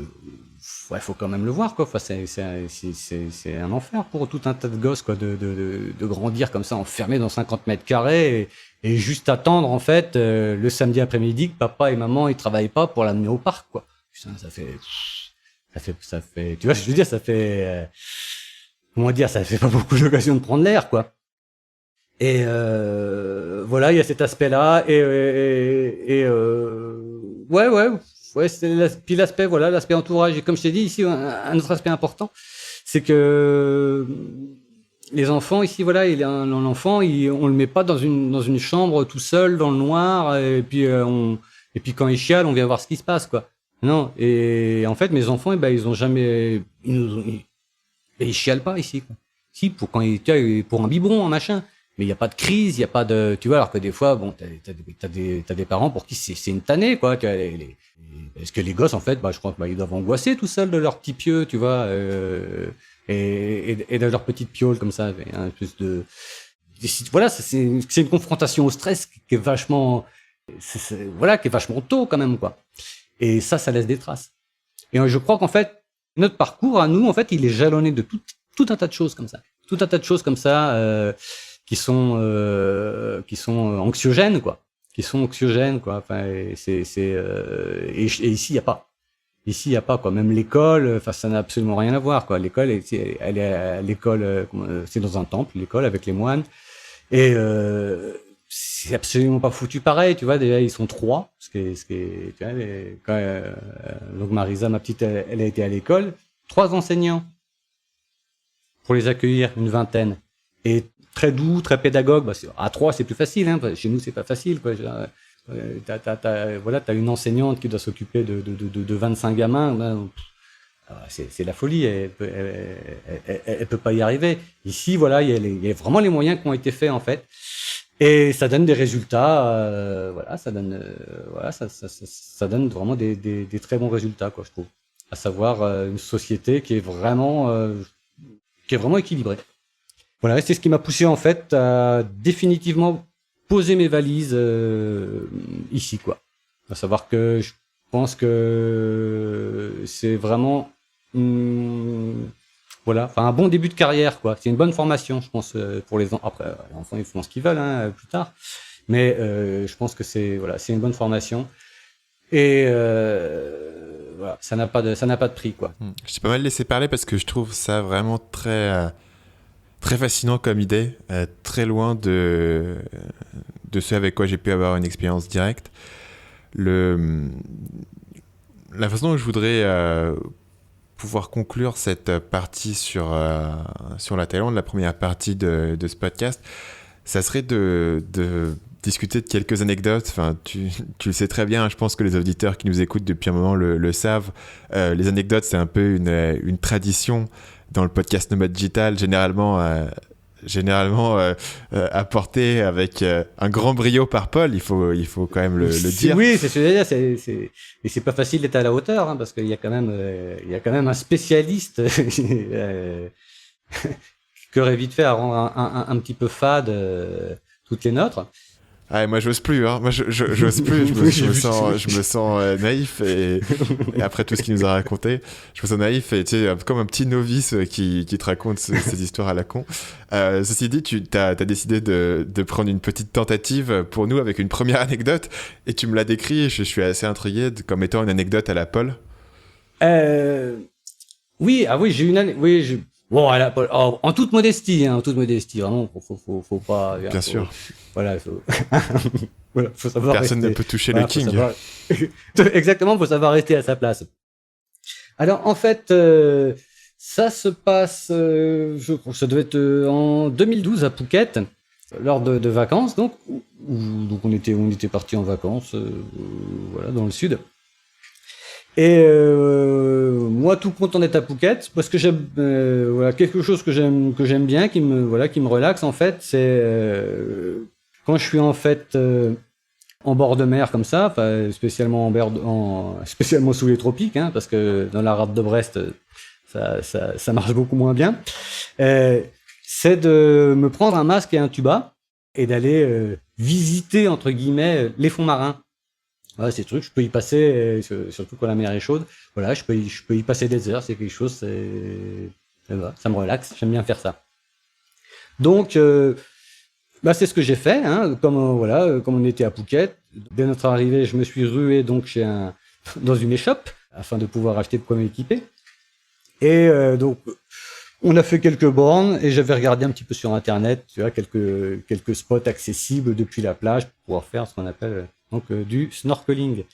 faut quand même le voir quoi. Enfin, c'est un enfer pour tout un tas de gosses quoi de grandir comme ça enfermés dans 50 mètres carrés et juste attendre en fait le samedi après-midi que papa et maman ils travaillent pas pour l'amener au parc quoi. Putain, ça fait tu vois, je veux dire, ça fait ça fait pas beaucoup d'occasion de prendre l'air, quoi. Et voilà, il y a cet aspect-là, puis l'aspect entourage. Et comme je t'ai dit ici, un autre aspect important, c'est que les enfants ici, voilà, l'enfant, on le met pas dans une chambre tout seul dans le noir, et puis quand il chiale, on vient voir ce qui se passe, quoi. Non, et en fait, mes enfants, ils ont jamais, ils chialent pas ici, quoi. Si, pour un biberon, un machin. Mais il y a pas de crise, il y a pas de, tu vois, alors que des fois, bon, t'as des parents pour qui c'est une tannée, quoi. Parce que les gosses, en fait, je crois que, ils doivent angoisser tout seuls de leur petit pieu, tu vois, et de leur petite piole, comme ça, un plus de, voilà, c'est une confrontation au stress qui est vachement tôt, quand même, quoi. Et ça laisse des traces. Et je crois qu'en fait, notre parcours à nous, en fait, il est jalonné de tout un tas de choses comme ça. Tout un tas de choses comme ça qui sont anxiogènes, quoi. Enfin, et ici, il y a pas. Ici, il y a pas, quoi. Même l'école, ça n'a absolument rien à voir, quoi. L'école, elle est à l'école, c'est dans un temple, l'école avec les moines. Et c'est absolument pas foutu pareil, tu vois. Déjà, ils sont 3, tu vois, donc Marisa, ma petite, elle a été à l'école, 3 enseignants pour les accueillir, une vingtaine, et très doux, très pédagogue. À 3, c'est plus facile, hein. Chez nous, c'est pas facile, quoi. T'as une enseignante qui doit s'occuper de 25 gamins. C'est la folie. Elle peut pas y arriver. Ici, voilà, il y a vraiment les moyens qui ont été faits, en fait. Et ça donne des résultats, ça donne vraiment des très bons résultats, quoi, je trouve. À savoir une société qui est vraiment équilibrée. Voilà, c'est ce qui m'a poussé en fait à définitivement poser mes valises ici, quoi. À savoir que je pense que c'est vraiment un bon début de carrière, quoi. C'est une bonne formation, je pense, pour les enfants. Après, les enfants, ils font ce qu'ils veulent, hein, plus tard. Mais je pense que c'est une bonne formation. Et ça n'a pas de prix, quoi. Je t'ai pas mal laissé parler parce que je trouve ça vraiment très très fascinant comme idée, très loin de ce avec quoi j'ai pu avoir une expérience directe. La façon dont je voudrais pouvoir conclure cette partie sur la Thaïlande, la première partie de ce podcast, ça serait de discuter de quelques anecdotes. Enfin, tu le sais très bien, je pense que les auditeurs qui nous écoutent depuis un moment le savent. Les anecdotes, c'est un peu une tradition dans le podcast Nomade Digital. Généralement, généralement apporté avec un grand brio par Paul, il faut quand même le dire. Oui, c'est ce que je veux dire. Et c'est pas facile d'être à la hauteur, hein, parce qu'il y a quand même un spécialiste qui aurait vite fait à rendre un petit peu fade toutes les nôtres. Ah, moi j'ose plus, hein. Moi j'ose plus, je me sens naïf et après tout ce qu'il nous a raconté, je me sens naïf et tu sais, comme un petit novice qui te raconte ces histoires à la con. Ceci dit, tu as décidé de prendre une petite tentative pour nous avec une première anecdote et tu me l'as décrit et je suis assez intrigué comme étant une anecdote à la Paul. Oui, j'ai une bon, en toute modestie, vraiment, faut pas. Bien sûr. Voilà, faut savoir. Personne ne peut toucher le king. Exactement, faut savoir rester à sa place. Alors, en fait, ça se passe, je crois que ça devait être en 2012 à Phuket, lors de vacances, donc on était partis en vacances, voilà, dans le sud. Et moi, tout content d'être à Phuket, parce que j'aime voilà, quelque chose que j'aime bien, qui me relaxe en fait, c'est quand je suis en fait en bord de mer comme ça, spécialement spécialement sous les tropiques, hein, parce que dans la rade de Brest, ça marche beaucoup moins bien. C'est de me prendre un masque et un tuba et d'aller visiter entre guillemets les fonds marins. Ouais, ces trucs, je peux y passer, surtout quand la mer est chaude. Voilà, je peux y passer des heures. C'est quelque chose, ça me relaxe. J'aime bien faire ça. Donc, c'est ce que j'ai fait. Hein, comme on était à Phuket, dès notre arrivée, je me suis rué donc dans une échoppe afin de pouvoir acheter de quoi m'équiper. Et donc, on a fait quelques bornes et j'avais regardé un petit peu sur Internet, tu vois, quelques spots accessibles depuis la plage pour pouvoir faire ce qu'on appelle du snorkeling.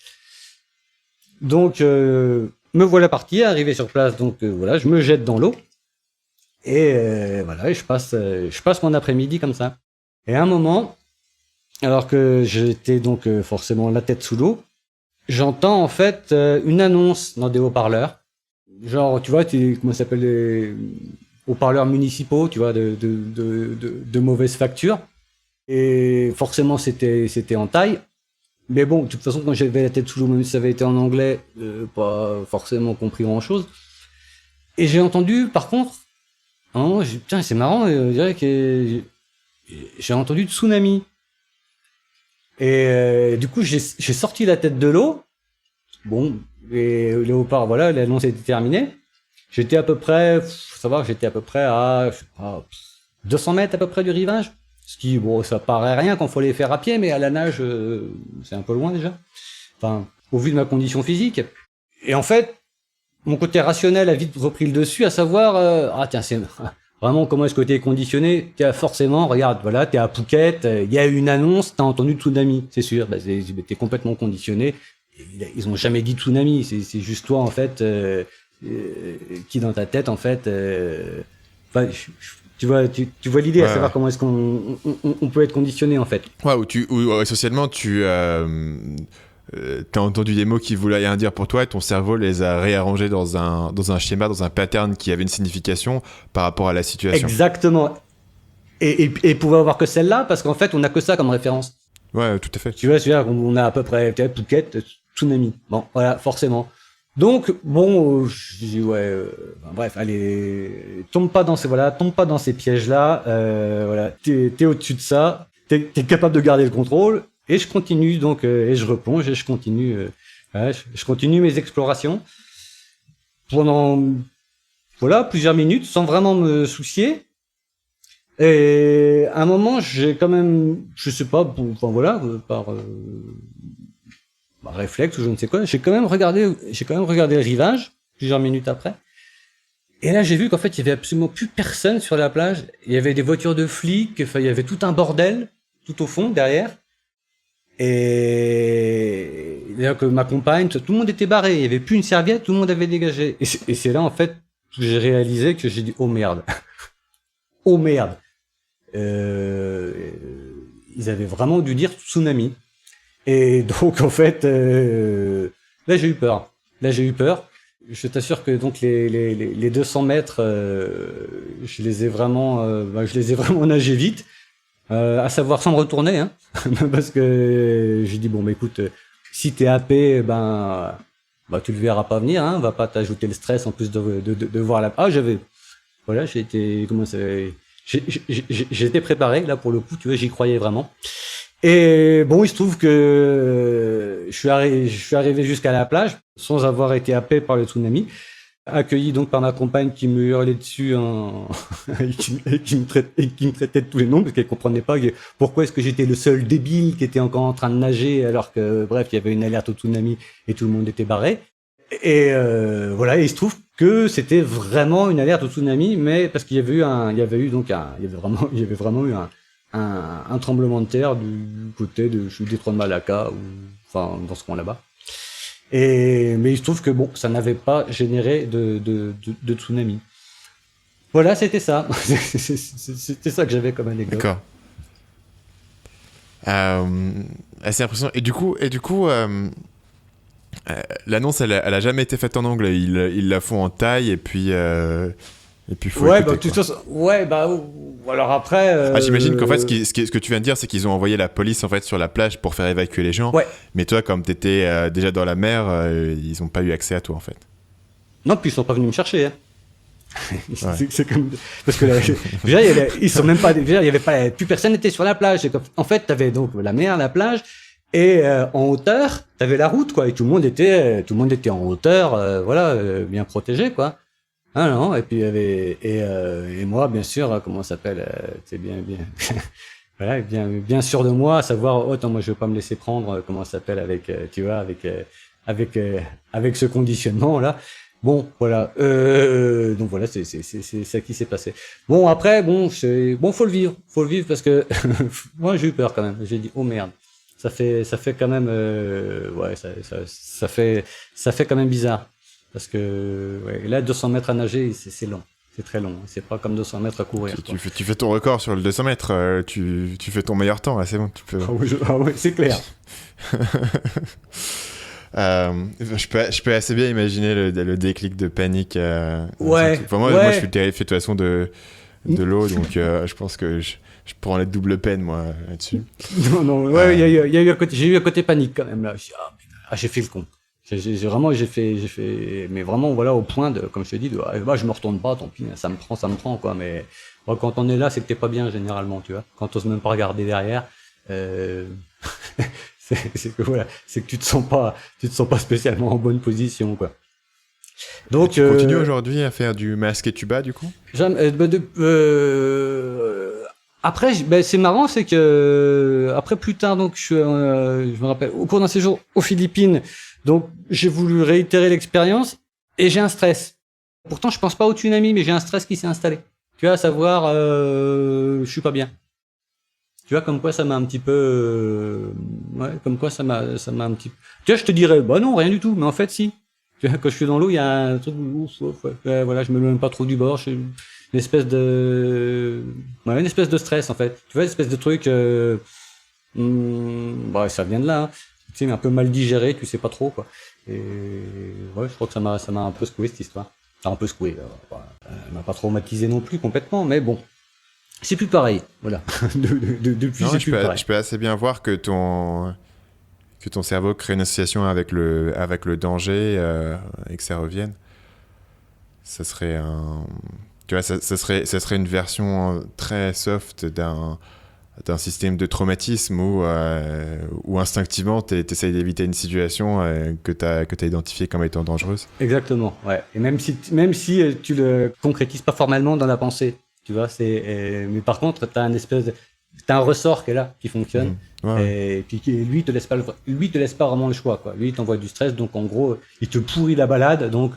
Donc, me voilà parti, arrivé sur place. Donc, voilà, je me jette dans l'eau et voilà, et je passe mon après-midi comme ça. Et à un moment, alors que j'étais donc forcément la tête sous l'eau, j'entends en fait une annonce dans des haut-parleurs. Genre, tu vois, comment ça s'appelle, les haut-parleurs municipaux, tu vois, de mauvaise facture. Et forcément, c'était en thaï. Mais bon, de toute façon, quand j'avais la tête sous l'eau, même si ça avait été en anglais, pas forcément compris grand-chose. Et j'ai entendu, par contre, putain, c'est marrant, je dirais que j'ai entendu tsunami. Et du coup, j'ai sorti la tête de l'eau. Bon, et le léopard, voilà, l'annonce était terminée. J'étais à peu près, faut savoir que j'étais à peu près à, je sais pas, 200 mètres à peu près du rivage. Ce qui, bon, ça paraît rien quand faut les faire à pied, mais à la nage, c'est un peu loin déjà. Enfin, au vu de ma condition physique. Et en fait, mon côté rationnel a vite repris le dessus, à savoir, tiens, c'est vraiment comment est-ce que t'es conditionné. Forcément, regarde, voilà, t'es à Phuket, il y a eu une annonce, t'as entendu tsunami, c'est sûr. T'es complètement conditionné. Ils ont jamais dit tsunami, c'est juste toi en fait, qui dans ta tête en fait. Tu vois l'idée, à savoir comment est-ce qu'on peut être conditionné en fait. Ouais, ou essentiellement t'as entendu des mots qui voulaient rien dire pour toi et ton cerveau les a réarrangés dans un schéma, dans un pattern qui avait une signification par rapport à la situation. Exactement. Et pouvait avoir que celle-là parce qu'en fait on a que ça comme référence. Ouais, tout à fait. Tu vois, on a à peu près Phuket, tsunami. Bon, voilà, forcément. Donc bon, je dis bref, allez, tombe pas dans ces pièges-là. Voilà, t'es au-dessus de ça, t'es capable de garder le contrôle. Et je continue donc et je replonge et je continue mes explorations pendant plusieurs minutes sans vraiment me soucier. Et à un moment, j'ai quand même, je sais pas, par réflexe ou je ne sais quoi, j'ai quand même regardé le rivage plusieurs minutes après. Et là, j'ai vu qu'en fait, il y avait absolument plus personne sur la plage. Il y avait des voitures de flics, il y avait tout un bordel tout au fond derrière. Et d'ailleurs que ma compagne, tout le monde était barré. Il y avait plus une serviette, tout le monde avait dégagé. Et c'est là en fait que j'ai réalisé que j'ai dit oh merde, oh merde. Ils avaient vraiment dû dire tsunami. Et donc en fait, là j'ai eu peur. Je t'assure que donc les 200 mètres, je les ai vraiment, je les ai vraiment nagés vite, à savoir sans me retourner, hein, parce que j'ai dit bon, bah écoute, si t'es happé, tu le verras pas venir, hein, va pas t'ajouter le stress en plus de voir la. Ah, voilà, j'étais préparé là pour le coup, tu vois, j'y croyais vraiment. Et bon, il se trouve que je suis arrivé jusqu'à la plage sans avoir été happé par le tsunami, accueilli donc par ma compagne qui me hurlait dessus et qui me traitait de tous les noms parce qu'elle comprenait pas pourquoi est-ce que j'étais le seul débile qui était encore en train de nager alors que bref, il y avait une alerte au tsunami et tout le monde était barré. Et voilà, et il se trouve que c'était vraiment une alerte au tsunami, mais parce qu'il y avait vraiment eu un tremblement de terre du côté du détroit de Malacca, enfin dans ce coin là-bas. Mais il se trouve que bon, ça n'avait pas généré de tsunami. Voilà, c'était ça. C'était ça que j'avais comme anecdote. D'accord. Assez impressionnant. Et du coup, l'annonce, elle a jamais été faite en anglais. Ils la font en thaï et puis faut écouter, tout ça. Ouais, alors après. J'imagine qu'en fait, ce que tu viens de dire, c'est qu'ils ont envoyé la police en fait sur la plage pour faire évacuer les gens. Ouais. Mais toi, comme t'étais déjà dans la mer, ils ont pas eu accès à toi en fait. Non, puis ils sont pas venus me chercher. Hein. Ouais. c'est comme parce que là, ils sont même pas. Il y avait pas. Plus personne n'était sur la plage. En fait, t'avais donc la mer, la plage. Et en hauteur, t'avais la route, quoi. Et tout le monde était en hauteur, bien protégé, quoi. Ah non. Et puis il y avait et moi, bien sûr, comment ça s'appelle, c'est bien, voilà, bien sûr de moi, à savoir, attends, moi je vais pas me laisser prendre, comment ça s'appelle avec, tu vois, avec ce conditionnement là. Bon, voilà. Donc voilà, c'est ça qui s'est passé. Bon après, faut le vivre parce que moi j'ai eu peur quand même. J'ai dit oh merde. Ça fait quand même ça fait quand même bizarre parce que là 200 mètres à nager c'est long, c'est très long, c'est pas comme 200 mètres à courir. Tu fais ton record sur le 200 mètres, tu fais ton meilleur temps, là, c'est bon, tu peux. Ah oui, c'est clair. Je peux assez bien imaginer le déclic de panique. Ouais. Enfin, moi je suis terrifié de toute façon de l'eau, donc je pense que je prends la double peine, moi, là-dessus. Non, ouais, j'ai eu un côté panique quand même, là. J'ai fait le con. J'ai fait, mais vraiment, voilà, au point de, comme je te dis, je me retourne pas, tant pis, ça me prend, quoi, mais, quand on est là, c'est que t'es pas bien, généralement, tu vois. Quand t'oses même pas regarder derrière, c'est que tu te sens pas spécialement en bonne position, quoi. Donc, tu continues aujourd'hui à faire du masque et tuba, du coup? Après, c'est marrant, c'est que après plus tard, donc je me rappelle au cours d'un séjour aux Philippines, donc j'ai voulu réitérer l'expérience et j'ai un stress. Pourtant, je pense pas au tsunami, mais j'ai un stress qui s'est installé. Tu vois, à savoir, je suis pas bien. Tu vois, comme quoi ça m'a un petit peu, comme quoi ça m'a un petit. Tu vois, je te dirais, non, rien du tout, mais en fait, si. Tu vois, quand je suis dans l'eau, il y a un truc, voilà, je me mets même pas trop du bord. Une espèce de stress en fait, tu vois, une espèce de truc ça vient de là, hein. Tu sais, un peu mal digéré, tu sais pas trop quoi, et je crois que ça m'a un peu secoué cette histoire, enfin, un peu secoué, elle m'a pas traumatisé non plus complètement, mais bon, c'est plus pareil, voilà. Depuis non, c'est plus pareil. Je peux assez bien voir que ton cerveau crée une association avec le danger, et que ça revienne. Ça serait tu vois, ça serait une version très soft d'un système de traumatisme où instinctivement t'essayes d'éviter une situation que t'as identifiée comme étant dangereuse. Exactement, ouais. Et même si tu le concrétises pas formellement dans la pensée, tu vois, mais par contre t'as un ressort qui est là, qui fonctionne, et puis lui te laisse pas vraiment le choix, quoi. Lui il t'envoie du stress, donc en gros il te pourrit la balade, donc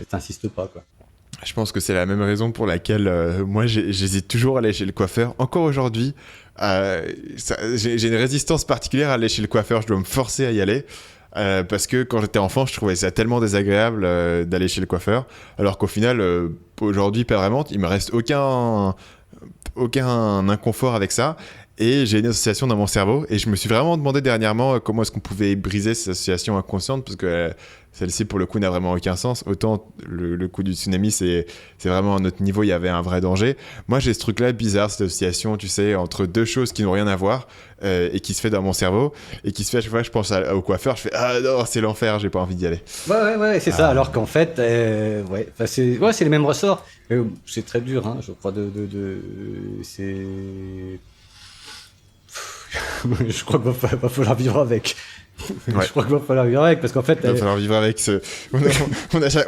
t'insistes pas, quoi. Je pense que c'est la même raison pour laquelle moi j'hésite toujours à aller chez le coiffeur. Encore aujourd'hui, j'ai une résistance particulière à aller chez le coiffeur. Je dois me forcer à y aller parce que quand j'étais enfant, je trouvais ça tellement désagréable d'aller chez le coiffeur. Alors qu'au final, aujourd'hui, pas vraiment. Il me reste aucun inconfort avec ça. Et j'ai une association dans mon cerveau. Et je me suis vraiment demandé dernièrement comment est-ce qu'on pouvait briser cette association inconsciente, parce que celle-ci, pour le coup, n'a vraiment aucun sens. Autant le coup du tsunami, c'est vraiment à notre niveau, il y avait un vrai danger. Moi, j'ai ce truc-là bizarre, cette association, tu sais, entre deux choses qui n'ont rien à voir et qui se fait dans mon cerveau. Et qui se fait à chaque fois, je pense au coiffeur, je fais « Ah non, c'est l'enfer, j'ai pas envie d'y aller. » Ouais, c'est ça. Alors qu'en fait, c'est les mêmes ressorts. C'est très dur, hein, je crois, c'est... Je crois qu'il va falloir vivre avec. Ouais. Je crois qu'il va falloir vivre avec, parce qu'en fait... Il va falloir vivre avec ce... on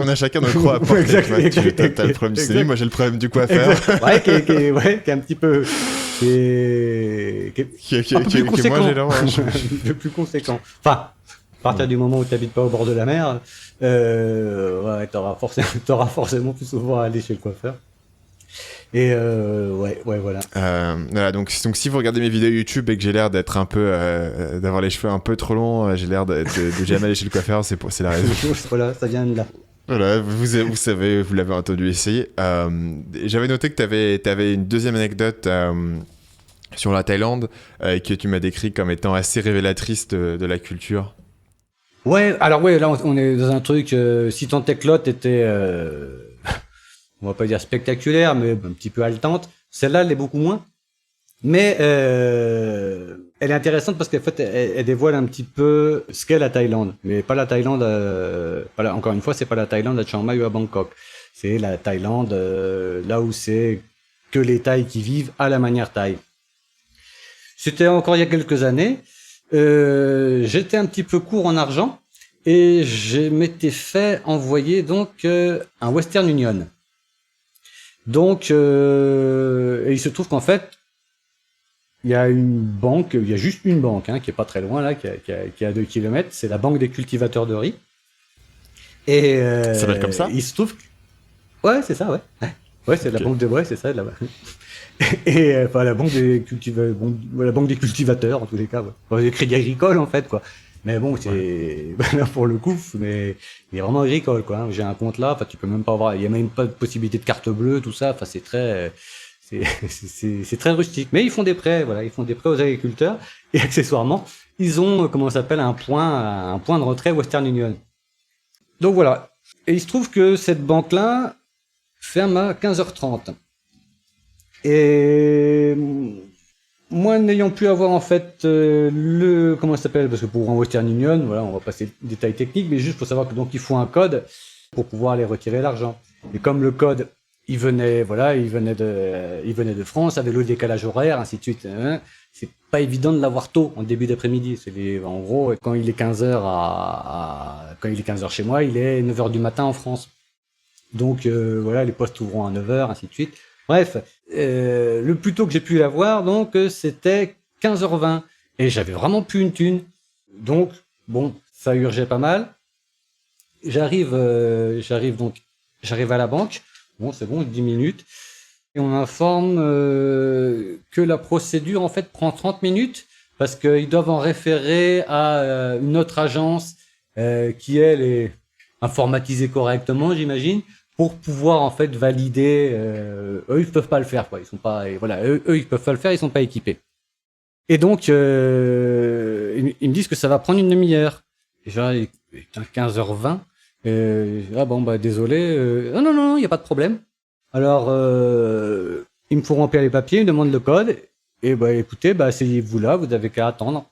a chacun notre croix à porter. T'as le problème du tsunami, moi j'ai le problème du coiffeur. Ouais, qui est un petit peu... Qui est un peu plus conséquent. Moi, j'ai l'air, Un peu plus conséquent. Enfin, à partir du moment où tu n'habites pas au bord de la mer, ouais, t'auras forcément plus souvent à aller chez le coiffeur. Et ouais, voilà. Voilà, donc si vous regardez mes vidéos YouTube et que j'ai l'air d'être un peu, d'avoir les cheveux un peu trop longs, j'ai l'air de jamais aller chez le coiffeur, c'est la raison. Voilà, ça vient de là. Voilà, vous savez, vous l'avez entendu essayer. J'avais noté que t'avais une deuxième anecdote sur la Thaïlande que tu m'as décrit comme étant assez révélatrice de la culture. Ouais, alors ouais, là on est dans un truc, si tant est que l'autre était, on va pas dire spectaculaire, mais un petit peu haletante, celle-là elle est beaucoup moins. Mais elle est intéressante parce qu'en fait elle dévoile un petit peu ce qu'est la Thaïlande, mais pas la Thaïlande. Encore une fois, c'est pas la Thaïlande à Chiang Mai ou à Bangkok. C'est la Thaïlande là où c'est que les Thaïs qui vivent à la manière thaï. C'était encore il y a quelques années. J'étais un petit peu court en argent et je m'étais fait envoyer donc un Western Union. Donc, et il se trouve qu'en fait, il y a juste une banque, hein, qui est pas très loin là, qui a 2 kilomètres. C'est la banque des cultivateurs de riz. Et ça s'appelle comme ça. Il se trouve que... Ouais, c'est ça, ouais. Ouais, c'est okay. La banque de ouais, c'est ça là. Et enfin la banque des cultivateurs en tous les cas, ouais. Enfin, des crédits agricoles en fait quoi. Mais bon, c'est là pour le coup, mais il est vraiment agricole quoi. Hein. J'ai un compte là, enfin tu peux même pas avoir, il y a même pas de possibilité de carte bleue, tout ça. Enfin c'est très rustique. Mais ils font des prêts, voilà, ils font des prêts aux agriculteurs et accessoirement ils ont comment ça s'appelle un point de retrait Western Union. Donc voilà. Et il se trouve que cette banque là ferme à 15h30. Et moi, n'ayant pu avoir en fait comment ça s'appelle, parce que pour un Western Union, voilà, on va passer les détails techniques, mais juste pour savoir que donc il faut un code pour pouvoir aller retirer l'argent. Et comme le code, il venait de France avec le décalage horaire, ainsi de suite. Hein, c'est pas évident de l'avoir tôt en début d'après-midi. En gros, quand il est 15h quand il est 15h chez moi, il est 9h du matin en France. Donc voilà, les postes ouvront à 9h, ainsi de suite. Bref, le plus tôt que j'ai pu l'avoir, donc, c'était 15h20. Et j'avais vraiment plus une thune. Donc, bon, ça urgeait pas mal. J'arrive à la banque. Bon, c'est bon, 10 minutes. Et on m'informe que la procédure, en fait, prend 30 minutes parce qu'ils doivent en référer à une autre agence qui, elle, est informatisée correctement, j'imagine, pour pouvoir en fait valider. Eux ils peuvent pas le faire quoi, ils sont pas, et voilà, eux ils peuvent pas le faire, ils sont pas équipés. Et donc ils me disent que ça va prendre une demi-heure. Et genre 15h20. Ah bon bah désolé. Non, il y a pas de problème. Alors ils me font remplir les papiers, ils me demandent le code. Et bah écoutez, bah asseyez-vous là, vous avez qu'à attendre.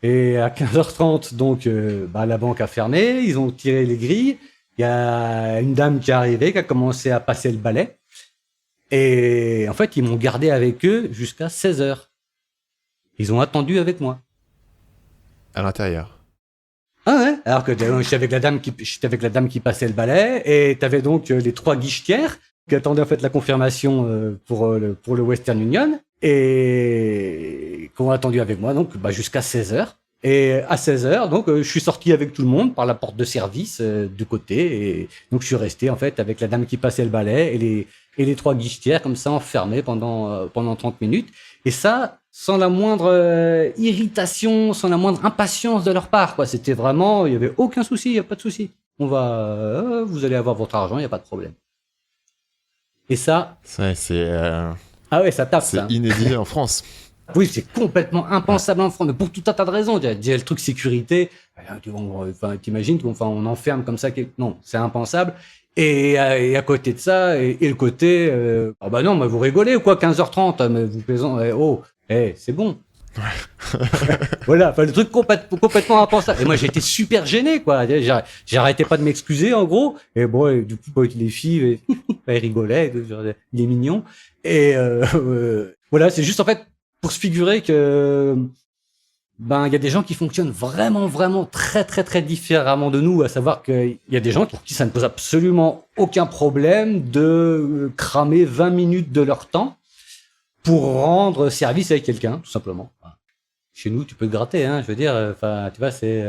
Et à 15h30 donc la banque a fermé, ils ont tiré les grilles. Il y a une dame qui est arrivée, qui a commencé à passer le balai. Et en fait, ils m'ont gardé avec eux jusqu'à 16h. Ils ont attendu avec moi. À l'intérieur. Ah ouais. Alors que j'étais avec la dame qui passait le balai, et t'avais donc les 3 guichetières qui attendaient en fait la confirmation pour le Western Union, et qui ont attendu avec moi donc jusqu'à 16h. Et à 16h, donc je suis sorti avec tout le monde par la porte de service de côté, et donc je suis resté en fait avec la dame qui passait le balai et les 3 guichetières comme ça enfermées pendant 30 minutes, et ça sans la moindre irritation, sans la moindre impatience de leur part quoi. C'était vraiment, il y avait aucun souci, il y a pas de souci. Vous allez avoir votre argent, il y a pas de problème. Et ça c'est ah ouais, ça tape c'est ça. inédit en France. Oui, c'est complètement impensable en France, mais pour tout un tas de raisons. Déjà, le truc sécurité, t'imagines, on enferme comme ça. Non, c'est impensable. Et à côté de ça, et le côté, ah bah non, mais vous rigolez ou quoi, 15h30, mais vous plaisantez, c'est bon. Voilà, le truc complètement impensable. Et moi, j'étais super gêné, quoi. J'arrêtais pas de m'excuser, en gros. Et bon, du coup, les filles, elles rigolaient, genre, il est mignon. Et voilà, c'est juste en fait pour se figurer que il y a des gens qui fonctionnent vraiment, vraiment très, très, très différemment de nous. À savoir qu'il y a des gens pour qui ça ne pose absolument aucun problème de cramer 20 minutes de leur temps pour rendre service avec quelqu'un, tout simplement. Chez nous, tu peux te gratter, hein. Je veux dire, tu vois, c'est,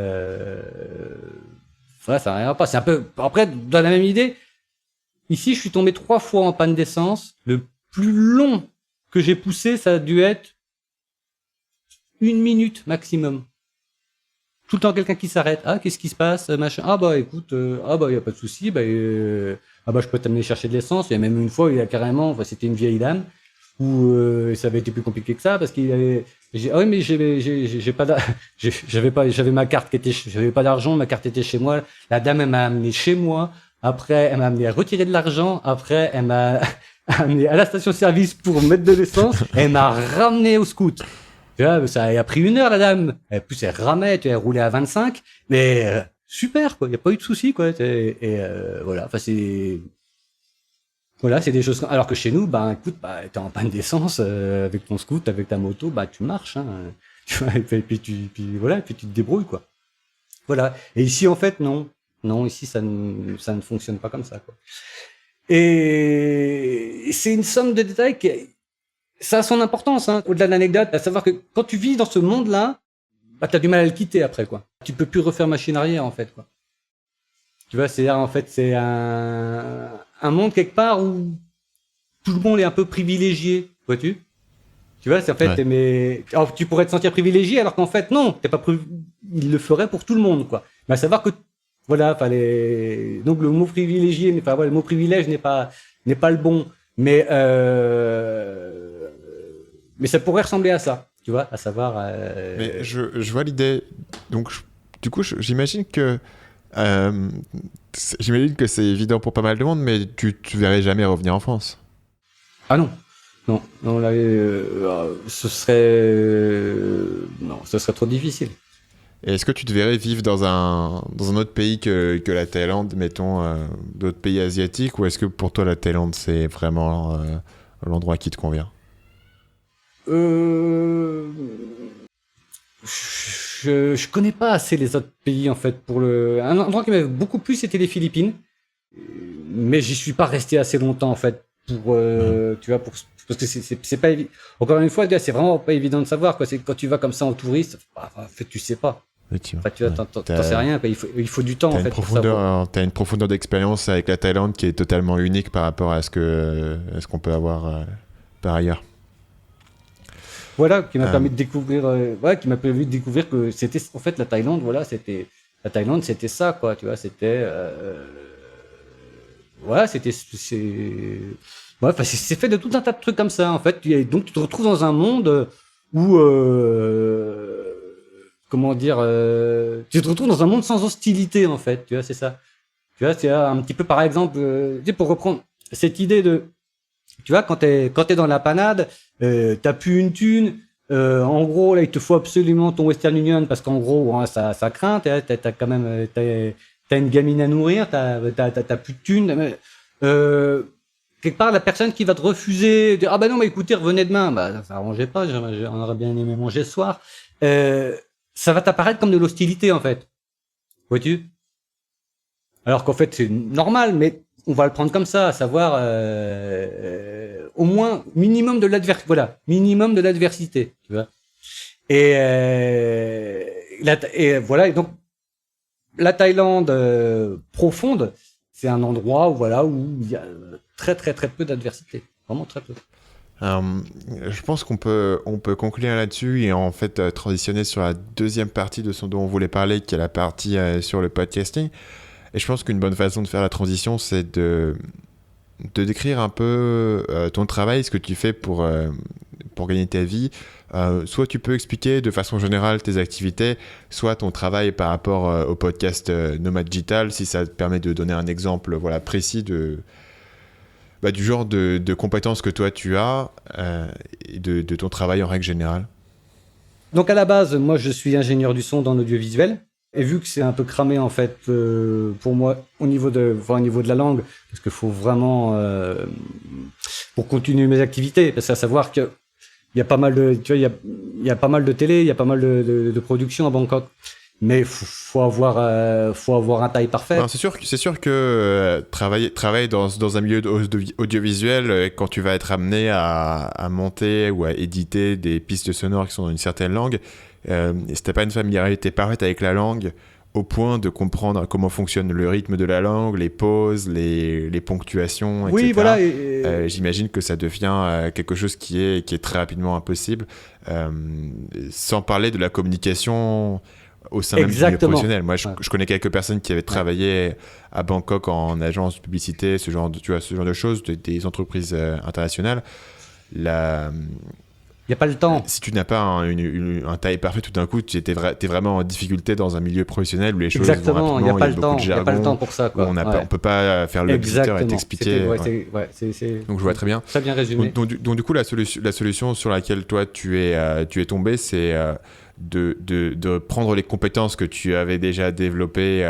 ça n'arrivera pas. C'est un peu, après, dans la même idée. Ici, je suis tombé 3 fois en panne d'essence. Le plus long que j'ai poussé, ça a dû être 1 minute maximum. Tout le temps, quelqu'un qui s'arrête. Ah, qu'est-ce qui se passe, machin. Ah bah écoute, y a pas de souci. Je peux t'amener chercher de l'essence. Il y a même une fois, il y a carrément, c'était une vieille dame où ça avait été plus compliqué que ça parce qu'il avait. Mais j'ai pas j'avais ma carte qui était, j'avais pas d'argent, ma carte était chez moi. La dame, elle m'a amené chez moi. Après, elle m'a amené à retirer de l'argent. Après, elle m'a amené à la station-service pour mettre de l'essence. Elle m'a ramené au scout. Tu vois, ça a pris 1 heure, la dame. En plus, elle ramait, elle roulait à 25. Mais super, quoi. Il n'y a pas eu de souci, quoi. Voilà. Enfin, c'est des choses. Alors que chez nous, écoute, t'es en panne d'essence avec ton scout, avec ta moto, tu marches, hein. Tu vois, et puis tu te débrouilles, quoi. Voilà. Et ici, en fait, non. Non, ici, ça ne fonctionne pas comme ça, quoi. Et c'est une somme de détails ça a son importance, hein, au-delà de l'anecdote, à savoir que quand tu vis dans ce monde-là, t'as du mal à le quitter après, quoi. Tu peux plus refaire machine arrière, en fait, quoi. Tu vois, c'est-à-dire, en fait, c'est un monde quelque part où tout le monde est un peu privilégié, vois-tu? Tu vois, c'est en fait, mais alors, tu pourrais te sentir privilégié, alors qu'en fait, non, il le ferait pour tout le monde, quoi. Mais à savoir que, voilà, donc le mot privilégié, le mot privilège n'est pas le bon, mais ça pourrait ressembler à ça, tu vois, à savoir. Mais je vois l'idée. Donc, du coup, j'imagine que c'est évident pour pas mal de monde, mais tu verrais jamais revenir en France. Ah non. Non, là, ce serait trop difficile. Et est-ce que tu te verrais vivre dans un autre pays que la Thaïlande, mettons, d'autres pays asiatiques, ou est-ce que pour toi la Thaïlande c'est vraiment l'endroit qui te convient? Je connais pas assez les autres pays en fait un endroit qui m'avait beaucoup plu, c'était les Philippines, mais j'y suis pas resté assez longtemps en fait pour tu vois, parce que c'est pas évident. Encore une fois, c'est vraiment pas évident de savoir, quoi. C'est quand tu vas comme ça en touriste, en fait tu sais pas. Tu vois, t'en sais rien, quoi. Il faut du temps en fait. T'as une profondeur d'expérience avec la Thaïlande qui est totalement unique par rapport à ce qu'on peut avoir par ailleurs. Voilà, qui m'a permis de découvrir, que c'était en fait la Thaïlande. Voilà, c'était ça, quoi. Tu vois, c'était c'est fait de tout un tas de trucs comme ça, en fait. Donc tu te retrouves dans un monde où comment dire, tu te retrouves dans un monde sans hostilité, en fait. Tu vois, c'est ça. Tu vois, c'est un petit peu, par exemple, pour reprendre cette idée de, tu vois, quand t'es dans la panade, t'as plus une thune. En gros, là, il te faut absolument ton Western Union parce qu'en gros, hein, ça craint. T'as quand même, t'as une gamine à nourrir. T'as plus de thune. Quelque part, la personne qui va te refuser, dire, ah bah non, mais écoutez, revenez demain. Ça arrangeait pas. On aurait bien aimé manger ce soir. Ça va t'apparaître comme de l'hostilité, en fait. Vois-tu? Alors qu'en fait, c'est normal, mais on va le prendre comme ça, à savoir au moins minimum de l'adversité. Voilà, minimum de l'adversité, tu vois. Et voilà. Et donc la Thaïlande profonde, c'est un endroit où il y a très très très peu d'adversité, vraiment très peu. Je pense qu'on peut conclure là-dessus et en fait transitionner sur la deuxième partie de ce dont on voulait parler, qui est la partie sur le podcasting. Et je pense qu'une bonne façon de faire la transition, c'est de décrire un peu ton travail, ce que tu fais pour gagner ta vie, Soit tu peux expliquer de façon générale tes activités, soit ton travail par rapport au podcast Nomade Digital, si ça te permet de donner un exemple précis du genre de compétences que toi tu as et de ton travail en règle générale. Donc à la base, moi je suis ingénieur du son dans l'audiovisuel. Et vu que c'est un peu cramé en fait pour moi au niveau de la langue, parce qu'il faut vraiment pour continuer mes activités, parce qu'à savoir que il y a pas mal de, tu vois, il y a pas mal de télé, il y a pas mal de productions à Bangkok, mais faut avoir un taille parfait. Non, c'est sûr que travailler dans un milieu audiovisuel, quand tu vas être amené à monter ou à éditer des pistes sonores qui sont dans une certaine langue, si t'as pas une familiarité parfaite avec la langue, au point de comprendre comment fonctionne le rythme de la langue, les pauses, les ponctuations, etc. Oui, voilà. J'imagine que ça devient quelque chose qui est très rapidement impossible, sans parler de la communication au sein même du milieu professionnel. Moi, je connais quelques personnes qui avaient travaillé à Bangkok en agence de publicité, ce genre de choses, des entreprises internationales. Il n'y a pas le temps. Si tu n'as pas un taille parfait, tout d'un coup, tu es vraiment en difficulté dans un milieu professionnel où les choses vont rapidement, il n'y a pas le temps. Il n'y a pas le temps pour ça. Quoi. On ne peut pas faire le visiteur et t'expliquer. Donc je vois très bien. Très bien résumé. Donc du coup, la solution sur laquelle toi tu es tombé, c'est de prendre les compétences que tu avais déjà développées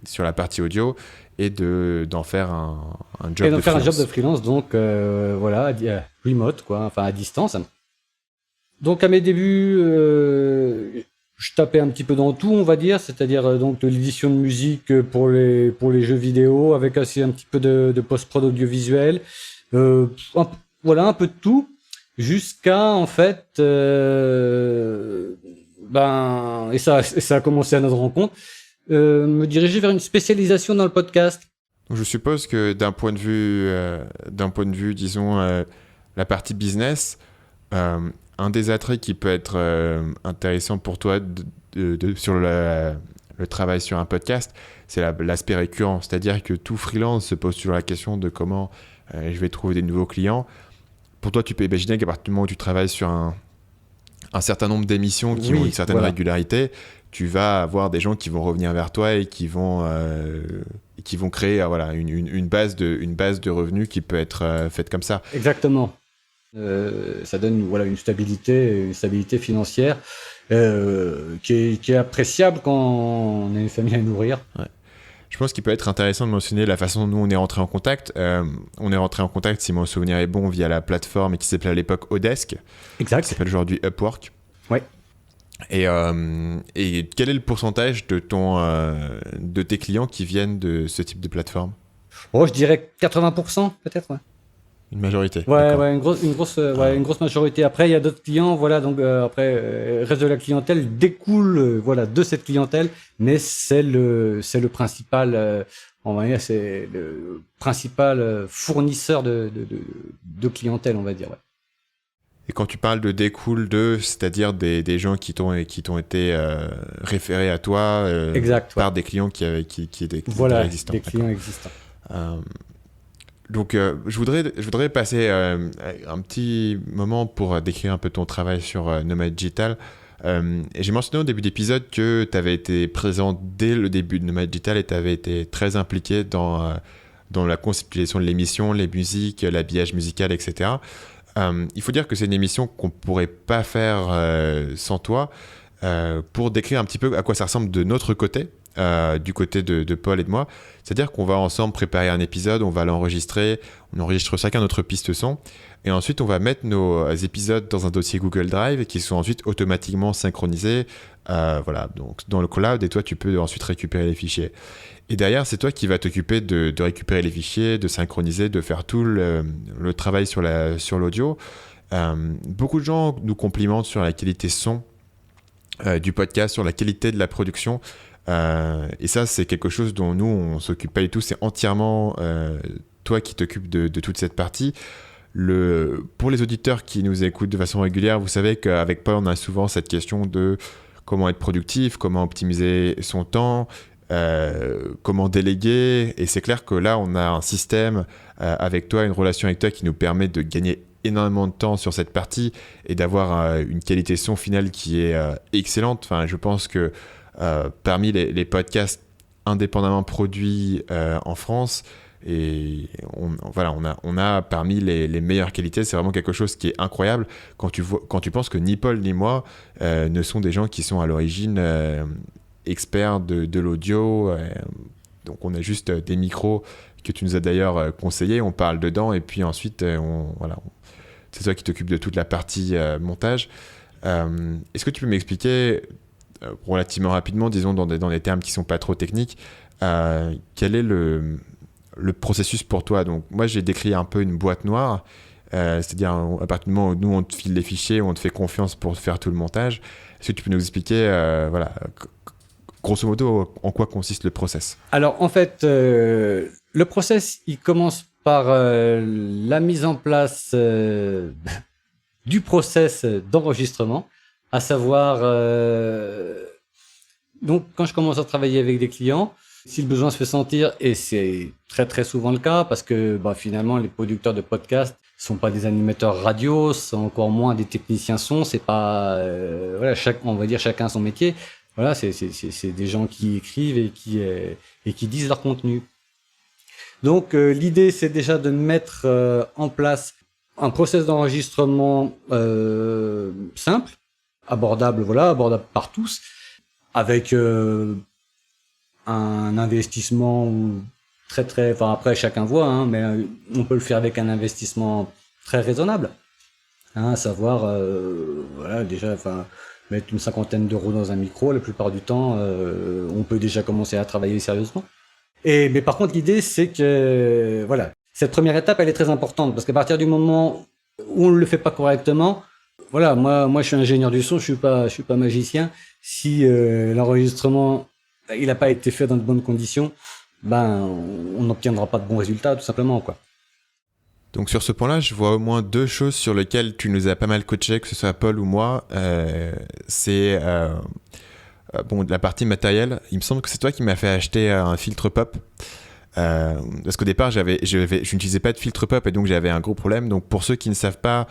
sur la partie audio et d'en faire un job de freelance. Un job de freelance, donc remote, quoi, enfin à distance. Donc à mes débuts, je tapais un petit peu dans tout, on va dire, c'est-à-dire donc de l'édition de musique pour les jeux vidéo, avec aussi un petit peu de post-prod audiovisuel, un peu de tout, jusqu'à en fait, et ça a commencé à notre rencontre, me diriger vers une spécialisation dans le podcast. Donc, je suppose que d'un point de vue, disons, la partie business. Un des attraits qui peut être intéressant pour toi sur le travail sur un podcast, c'est l'aspect récurrent. C'est-à-dire que tout freelance se pose toujours la question de comment je vais trouver des nouveaux clients. Pour toi, tu peux imaginer qu'à partir du moment où tu travailles sur un certain nombre d'émissions qui ont une certaine régularité, tu vas avoir des gens qui vont revenir vers toi et qui vont créer une base de revenus qui peut être faite comme ça. Exactement. Ça donne une stabilité financière qui est appréciable quand on a une famille à nourrir. Ouais. Je pense qu'il peut être intéressant de mentionner la façon dont nous on est rentré en contact. On est rentré en contact, si mon souvenir est bon, via la plateforme qui s'appelait à l'époque Odesk. Exact. Qui s'appelle aujourd'hui Upwork. Ouais. Et quel est le pourcentage de tes clients qui viennent de ce type de plateforme ? Je dirais 80% peut-être. Ouais. Une majorité. Une grosse majorité. Après, il y a d'autres clients, le reste de la clientèle découle, de cette clientèle, mais c'est le principal, on va dire, c'est le principal fournisseur de clientèle, on va dire. Ouais. Et quand tu parles de découle c'est-à-dire des gens qui t'ont été référés à toi par des clients qui étaient existants. Des clients existants. Donc, je voudrais passer un petit moment pour décrire un peu ton travail sur Nomade Digital. Et j'ai mentionné au début d'épisode que tu avais été présent dès le début de Nomade Digital et tu avais été très impliqué dans la conceptualisation de l'émission, les musiques, l'habillage musical, etc. Il faut dire que c'est une émission qu'on ne pourrait pas faire sans toi. Pour décrire un petit peu à quoi ça ressemble de notre côté, du côté de Paul et de moi, c'est-à-dire qu'on va ensemble préparer un épisode, on va l'enregistrer, on enregistre chacun notre piste son, et ensuite on va mettre nos épisodes dans un dossier Google Drive qui sont ensuite automatiquement synchronisés, donc dans le cloud, et toi tu peux ensuite récupérer les fichiers. Et derrière, c'est toi qui vas t'occuper de récupérer les fichiers, de synchroniser, de faire tout le travail sur l'audio. Beaucoup de gens nous complimentent sur la qualité son du podcast, sur la qualité de la production. Et ça, c'est quelque chose dont nous, on s'occupe pas du tout. C'est entièrement toi qui t'occupes de toute cette partie. Pour les auditeurs qui nous écoutent de façon régulière, vous savez qu'avec Paul, on a souvent cette question de comment être productif, comment optimiser son temps, comment déléguer. Et c'est clair que là, on a un système avec toi, une relation avec toi qui nous permet de gagner énormément de temps sur cette partie et d'avoir une qualité son finale qui est excellente. Enfin, je pense que parmi les podcasts indépendamment produits en France, et on a parmi les meilleures qualités. C'est vraiment quelque chose qui est incroyable quand tu penses que ni Paul ni moi ne sont des gens qui sont à l'origine experts de l'audio. Donc on a juste des micros que tu nous as d'ailleurs conseillés, on parle dedans et puis ensuite c'est toi qui t'occupes de toute la partie montage. Est-ce que tu peux m'expliquer relativement rapidement, disons dans des termes qui sont pas trop techniques, quel est le processus pour toi? Donc moi j'ai décrit un peu une boîte noire, c'est-à-dire à partir du moment où nous on te file les fichiers, on te fait confiance pour faire tout le montage. Est-ce que tu peux nous expliquer grosso modo en quoi consiste le process? Alors en fait, le process il commence par la mise en place du process d'enregistrement, à savoir donc quand je commence à travailler avec des clients, si le besoin se fait sentir, et c'est très très souvent le cas, parce que finalement les producteurs de podcasts sont pas des animateurs radio, sont encore moins des techniciens son, c'est pas on va dire chacun son métier. Voilà, c'est des gens qui écrivent et qui disent leur contenu. Donc l'idée c'est déjà de mettre en place un process d'enregistrement simple, abordable par tous, avec un investissement très, après chacun voit, mais on peut le faire avec un investissement très raisonnable, à savoir, déjà, mettre une 50aine d'euros dans un micro, la plupart du temps, on peut déjà commencer à travailler sérieusement. Mais par contre, l'idée, c'est que, cette première étape, elle est très importante, parce qu'à partir du moment où on ne le fait pas correctement, moi, je suis ingénieur du son, je suis pas magicien. Si l'enregistrement il n'a pas été fait dans de bonnes conditions, on n'obtiendra pas de bons résultats, tout simplement, quoi. Donc sur ce point-là, je vois au moins deux choses sur lesquelles tu nous as pas mal coaché, que ce soit Paul ou moi. C'est la partie matérielle. Il me semble que c'est toi qui m'as fait acheter un filtre pop. Parce qu'au départ, je n'utilisais pas de filtre pop et donc j'avais un gros problème. Donc pour ceux qui ne savent pas,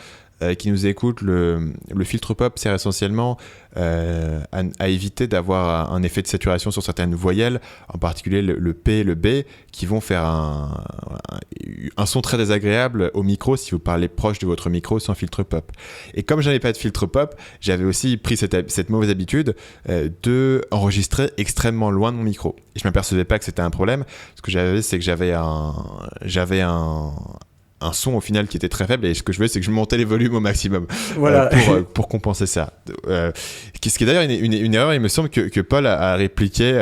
qui nous écoutent, le filtre pop sert essentiellement à éviter d'avoir un effet de saturation sur certaines voyelles, en particulier le P et le B, qui vont faire un son très désagréable au micro si vous parlez proche de votre micro sans filtre pop. Et comme j'avais pas de filtre pop, j'avais aussi pris cette mauvaise habitude de enregistrer extrêmement loin de mon micro. Et je m'apercevais pas que c'était un problème. Ce que j'avais un son au final qui était très faible, et ce que je voulais c'est que je montais les volumes au maximum pour compenser ça. Ce qui est d'ailleurs une erreur. Il me semble que Paul a répliqué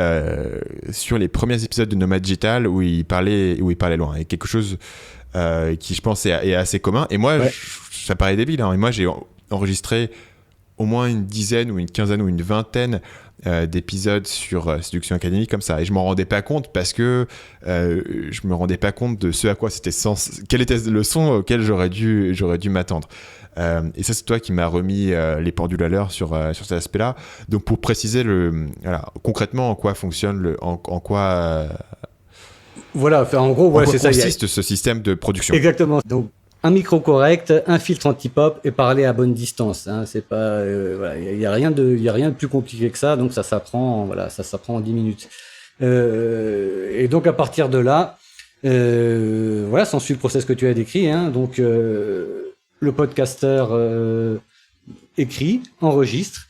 sur les premiers épisodes de Nomad Digital où il parlait loin, et quelque chose qui je pense est assez commun. Et moi ça paraît débile, et moi j'ai enregistré au moins une dizaine ou une quinzaine ou une vingtaine d'épisodes sur Séduction Académique comme ça, et je m'en rendais pas compte parce que je me rendais pas compte de ce à quoi quel était le son auquel j'aurais dû m'attendre, et ça c'est toi qui m'as remis les pendules à l'heure sur cet aspect-là. Donc pour préciser concrètement en quoi fonctionne en quoi en gros c'est ça, consiste ce système de production. Exactement. Donc un micro correct, un filtre anti-pop et parler à bonne distance. C'est pas, il y a rien de plus compliqué que ça. Donc ça s'apprend en 10 minutes. Et donc à partir de là, s'ensuit le process que tu as décrit. Donc le podcasteur écrit, enregistre,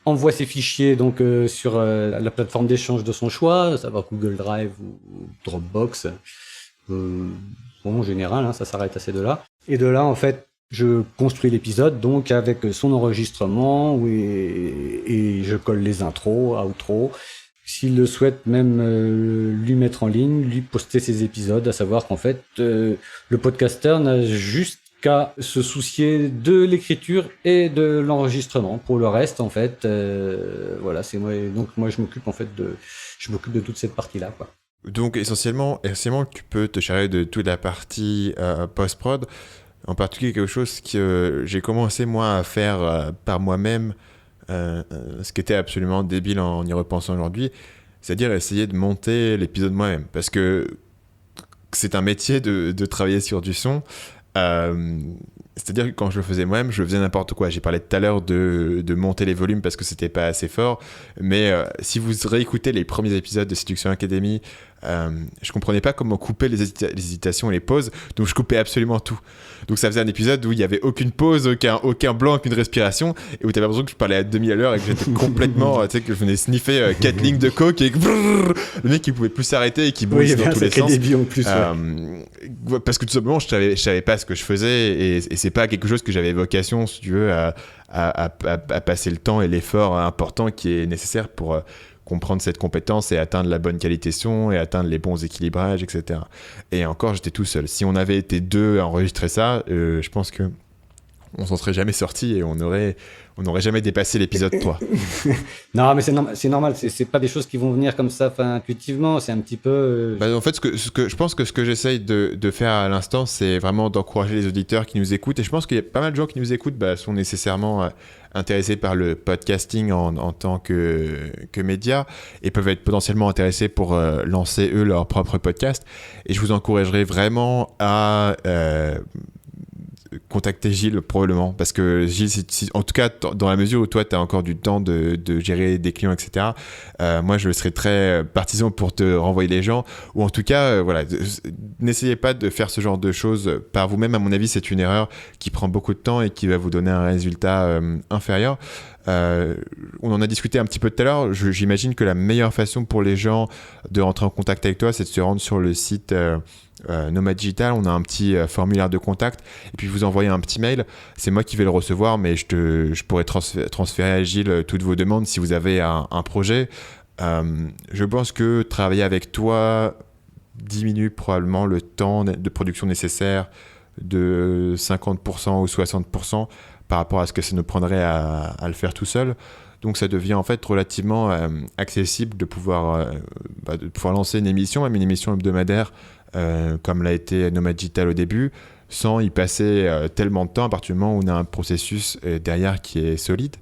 envoie ses fichiers donc sur la plateforme d'échange de son choix, ça va Google Drive ou Dropbox. En général, ça s'arrête à ces deux-là. Et de là, en fait, je construis l'épisode, donc avec son enregistrement, et je colle les intros, outros. S'il le souhaite, même lui mettre en ligne, lui poster ses épisodes, à savoir qu'en fait, le podcasteur n'a juste qu'à se soucier de l'écriture et de l'enregistrement. Pour le reste, en fait, c'est moi. Donc moi, je m'occupe de toute cette partie-là, quoi. Donc essentiellement, tu peux te charger de toute la partie post-prod, en particulier quelque chose que j'ai commencé moi à faire par moi-même, ce qui était absolument débile en y repensant aujourd'hui, c'est-à-dire essayer de monter l'épisode moi-même, parce que c'est un métier de travailler sur du son. C'est-à-dire que quand je le faisais moi-même, je faisais n'importe quoi. J'ai parlé tout à l'heure de monter les volumes parce que c'était pas assez fort. Mais si vous réécoutez les premiers épisodes de Séduction Academy, je comprenais pas comment couper les hésitations et les pauses. Donc je coupais absolument tout. Donc ça faisait un épisode où il y avait aucune pause, aucun blanc, aucune respiration, et où t'avais l'impression que je parlais à 2000 à l'heure et que j'étais complètement, tu sais, que je venais sniffer 4 lignes de coke et que le mec il pouvait plus s'arrêter et qui bouge dans tous les sens. Débit en plus, parce que tout simplement je savais pas ce que je faisais et c'est pas quelque chose que j'avais vocation, si tu veux, à passer le temps et l'effort important qui est nécessaire pour comprendre cette compétence et atteindre la bonne qualité son et atteindre les bons équilibrages, etc. Et encore, j'étais tout seul. Si on avait été deux à enregistrer ça, je pense que on s'en serait jamais sorti et on n'aurait jamais dépassé l'épisode 3. Non, mais c'est normal. C'est pas des choses qui vont venir comme ça, intuitivement. C'est un petit peu. En fait, je pense que ce que j'essaye de faire à l'instant, c'est vraiment d'encourager les auditeurs qui nous écoutent. Et je pense qu'il y a pas mal de gens qui nous écoutent, sont nécessairement intéressés par le podcasting en tant que média et peuvent être potentiellement intéressés pour lancer eux leur propre podcast. Et je vous encouragerais vraiment à contacter Gilles probablement, parce que Gilles, en tout cas dans la mesure où toi tu as encore du temps de gérer des clients, etc., moi je serais très partisan pour te renvoyer les gens, ou en tout cas voilà, n'essayez pas de faire ce genre de choses par vous-même. À mon avis, c'est une erreur qui prend beaucoup de temps et qui va vous donner un résultat inférieur. On en a discuté un petit peu tout à l'heure. J'imagine que la meilleure façon pour les gens de rentrer en contact avec toi, c'est de se rendre sur le site Nomad Digital. On a un petit formulaire de contact et puis vous envoyez un petit mail. C'est moi qui vais le recevoir, mais je pourrais transférer à Gilles toutes vos demandes si vous avez un projet. Je pense que travailler avec toi diminue probablement le temps de production nécessaire de 50% ou 60% par rapport à ce que ça nous prendrait à le faire tout seul. Donc ça devient en fait relativement accessible de pouvoir lancer une émission, même une émission hebdomadaire, comme l'a été Nomad Digital au début, sans y passer tellement de temps, à partir du moment où on a un processus derrière qui est solide.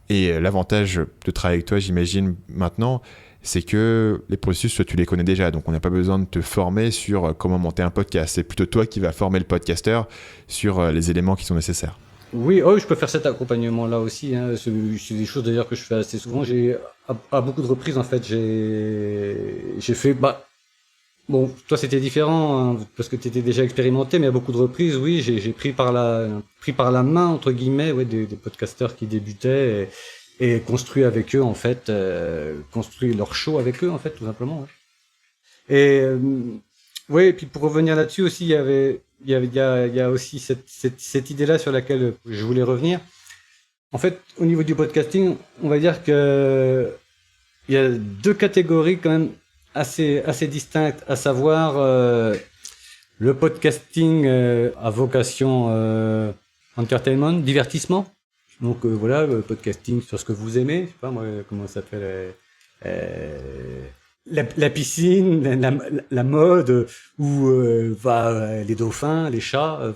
Et l'avantage de travailler avec toi, j'imagine maintenant, c'est que les processus, soit tu les connais déjà, donc on n'a pas besoin de te former sur comment monter un podcast. C'est plutôt toi qui vas former le podcasteur sur les éléments qui sont nécessaires. Oui, je peux faire cet accompagnement-là aussi. C'est des choses d'ailleurs que je fais assez souvent. À beaucoup de reprises, en fait, j'ai fait... Bon, toi c'était différent hein, parce que tu étais déjà expérimenté, mais à beaucoup de reprises, oui, j'ai pris par la main entre guillemets, des podcasteurs qui débutaient et construit avec eux en fait, construit leur show avec eux en fait, tout simplement. Ouais. Et puis pour revenir là-dessus aussi, il y a aussi cette idée-là sur laquelle je voulais revenir. En fait, au niveau du podcasting, on va dire que il y a deux catégories quand même assez distinctes, à savoir le podcasting à vocation entertainment, divertissement. Donc voilà, le podcasting sur ce que vous aimez, je sais pas moi comment ça s'appelle, la piscine, la mode, ou les dauphins, les chats,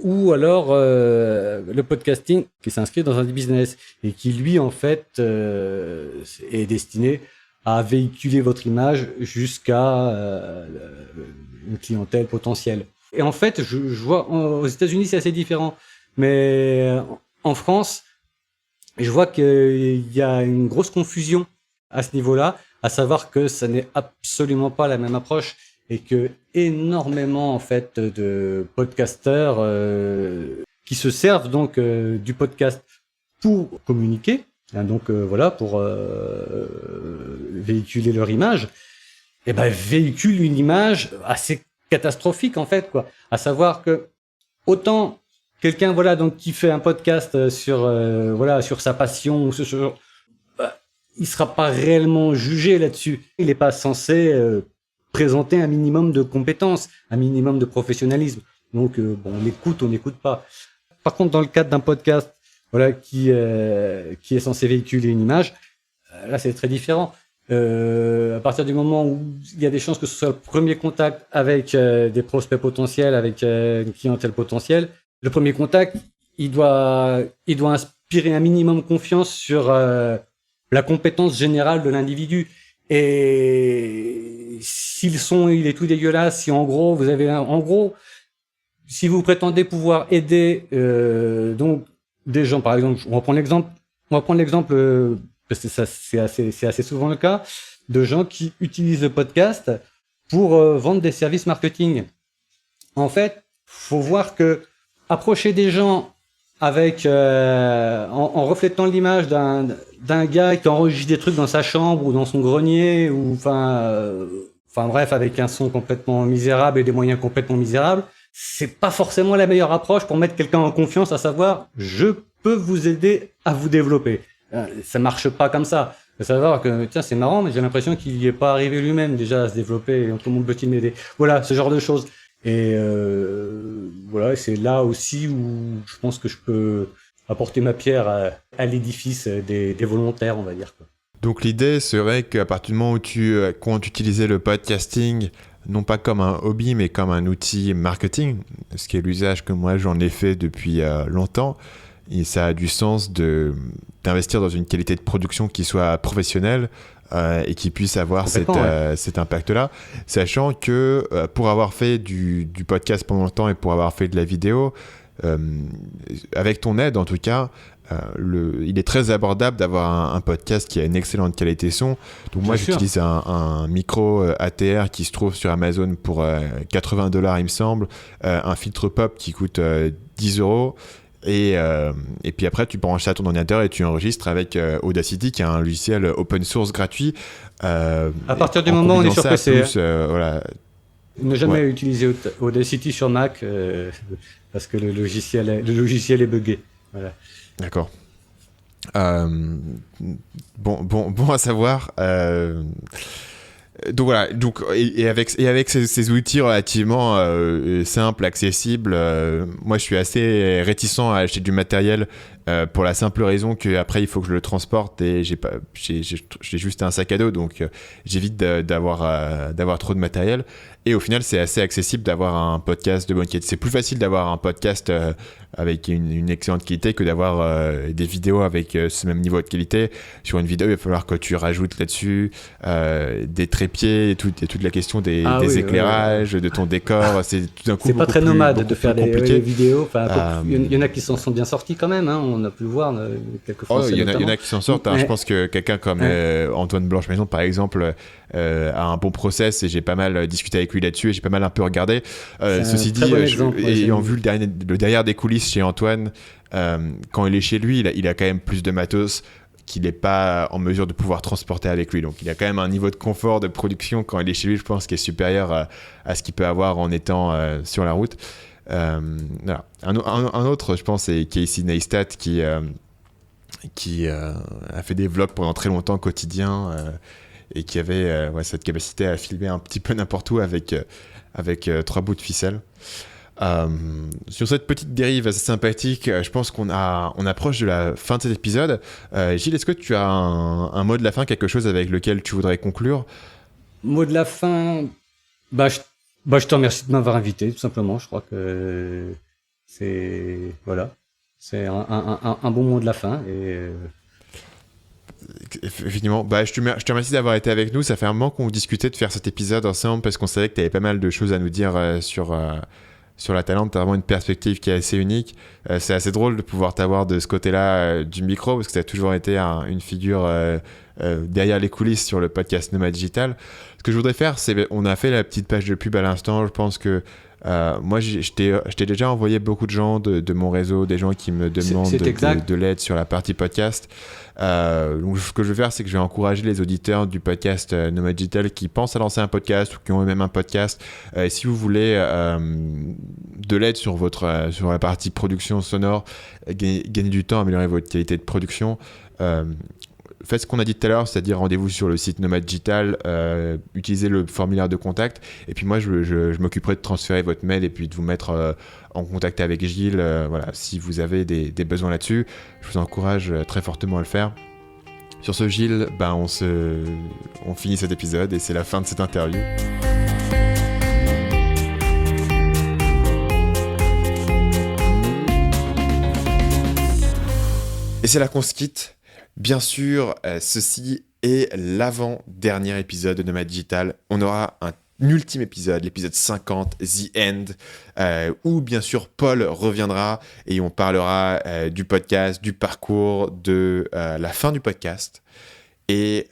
ou alors le podcasting qui s'inscrit dans un business et qui lui en fait est destiné à véhiculer votre image jusqu'à une clientèle potentielle. Et en fait, je vois aux États-Unis c'est assez différent, mais en France, je vois qu'il y a une grosse confusion à ce niveau-là, à savoir que ça n'est absolument pas la même approche et que énormément en fait de podcasteurs qui se servent donc du podcast pour communiquer, hein, donc pour véhiculer leur image, et véhiculent une image assez catastrophique en fait quoi, à savoir que autant quelqu'un donc qui fait un podcast sur sa passion ou il sera pas réellement jugé là-dessus. Il n'est pas censé présenter un minimum de compétences, un minimum de professionnalisme. Donc on écoute, on n'écoute pas. Par contre, dans le cadre d'un podcast qui est censé véhiculer une image, là c'est très différent. À partir du moment où il y a des chances que ce soit le premier contact avec des prospects potentiels, avec une clientèle potentielle, le premier contact, il doit inspirer un minimum confiance sur la compétence générale de l'individu. Et s'il est tout dégueulasse, si en gros vous avez si vous prétendez pouvoir aider donc des gens, par exemple, on va prendre l'exemple parce que ça c'est assez souvent le cas de gens qui utilisent le podcast pour vendre des services marketing. En fait, faut voir que approcher des gens avec en reflétant l'image d'un gars qui enregistre des trucs dans sa chambre ou dans son grenier ou enfin bref, avec un son complètement misérable et des moyens complètement misérables, c'est pas forcément la meilleure approche pour mettre quelqu'un en confiance, à savoir je peux vous aider à vous développer. Ça marche pas comme ça. Faut savoir que tiens, c'est marrant, mais j'ai l'impression qu'il n'y est pas arrivé lui-même déjà à se développer et tout le monde peut-il m'aider. Voilà, ce genre de choses. Et voilà, c'est là aussi où je pense que je peux apporter ma pierre à l'édifice des volontaires, on va dire, quoi. Donc l'idée serait qu'à partir du moment où tu comptes utiliser le podcasting, non pas comme un hobby, mais comme un outil marketing, ce qui est l'usage que moi j'en ai fait depuis longtemps, et ça a du sens d'investir dans une qualité de production qui soit professionnelle et qui puisse avoir cet impact-là, sachant que pour avoir fait du podcast pendant longtemps et pour avoir fait de la vidéo, avec ton aide en tout cas, il est très abordable d'avoir un podcast qui a une excellente qualité son. Donc moi j'utilise un micro ATR qui se trouve sur Amazon pour $80 il me semble, un filtre pop qui coûte 10 €. Et puis après, tu branches ça à ton ordinateur et tu enregistres avec Audacity, qui est un logiciel open source gratuit. À partir du moment où on est sur PC, voilà. Ne jamais utiliser Audacity sur Mac parce que le logiciel est buggé. Voilà. D'accord. Bon à savoir. Donc voilà, et avec ces outils relativement simples, accessibles, moi je suis assez réticent à acheter du matériel pour la simple raison qu'après il faut que je le transporte et j'ai juste un sac à dos, donc j'évite d'avoir trop de matériel. Et au final, c'est assez accessible d'avoir un podcast de bonne qualité. C'est plus facile d'avoir un podcast avec une excellente qualité que d'avoir des vidéos avec ce même niveau de qualité. Sur une vidéo, il va falloir que tu rajoutes là-dessus des trépieds et toute la question des éclairages, de ton décor. C'est tout d'un coup c'est pas très nomade de faire des vidéos. Il y en a qui s'en sont bien sortis quand même. Hein. On a pu le voir quelques fois. Il y en a qui s'en sortent. Hein. Je pense que quelqu'un comme Antoine Blanche-Maison, par exemple, a un bon process et j'ai pas mal discuté avec lui là-dessus et j'ai pas mal un peu regardé. Ceci dit, ayant vu le derrière des coulisses chez Antoine, quand il est chez lui, il a quand même plus de matos qu'il n'est pas en mesure de pouvoir transporter avec lui. Donc il a quand même un niveau de confort de production quand il est chez lui, je pense, qui est supérieur à ce qu'il peut avoir en étant sur la route. Voilà. Un autre, je pense, c'est Casey Neistat qui a fait des vlogs pendant très longtemps quotidiens et qui avait cette capacité à filmer un petit peu n'importe où avec 3 bouts de ficelle. Sur cette petite dérive assez sympathique, je pense qu'on approche de la fin de cet épisode. Gilles, est-ce que tu as un mot de la fin, quelque chose avec lequel tu voudrais conclure ? Mot de la fin, je te remercie de m'avoir invité, tout simplement. Je crois que c'est un bon mot de la fin. Et effectivement, je te remercie d'avoir été avec nous. Ça fait un moment qu'on discutait de faire cet épisode ensemble parce qu'on savait que tu avais pas mal de choses à nous dire sur la Thaïlande. Tu as vraiment une perspective qui est assez unique. C'est assez drôle de pouvoir t'avoir de ce côté-là du micro parce que tu as toujours été une figure derrière les coulisses sur le podcast Nomade Digital. Ce que je voudrais faire, c'est, on a fait la petite page de pub à l'instant. Je pense que moi, je t'ai déjà envoyé beaucoup de gens de mon réseau, des gens qui me demandent de l'aide sur la partie podcast. Donc, ce que je vais faire, c'est que je vais encourager les auditeurs du podcast Nomade Digital qui pensent à lancer un podcast ou qui ont eux-mêmes un podcast. Si vous voulez de l'aide sur la partie production sonore, gagner du temps, améliorer votre qualité de production, faites ce qu'on a dit tout à l'heure, c'est-à-dire rendez-vous sur le site Nomade Digital, utilisez le formulaire de contact, et puis moi je m'occuperai de transférer votre mail et puis de vous mettre en contact avec Gilles, si vous avez des besoins là-dessus. Je vous encourage très fortement à le faire. Sur ce, Gilles, on finit cet épisode et c'est la fin de cette interview. Et c'est là qu'on se quitte. Bien sûr, ceci est l'avant-dernier épisode de Nomade Digital. On aura un ultime épisode, l'épisode 50, The End, où bien sûr Paul reviendra et on parlera du podcast, du parcours, de la fin du podcast. Et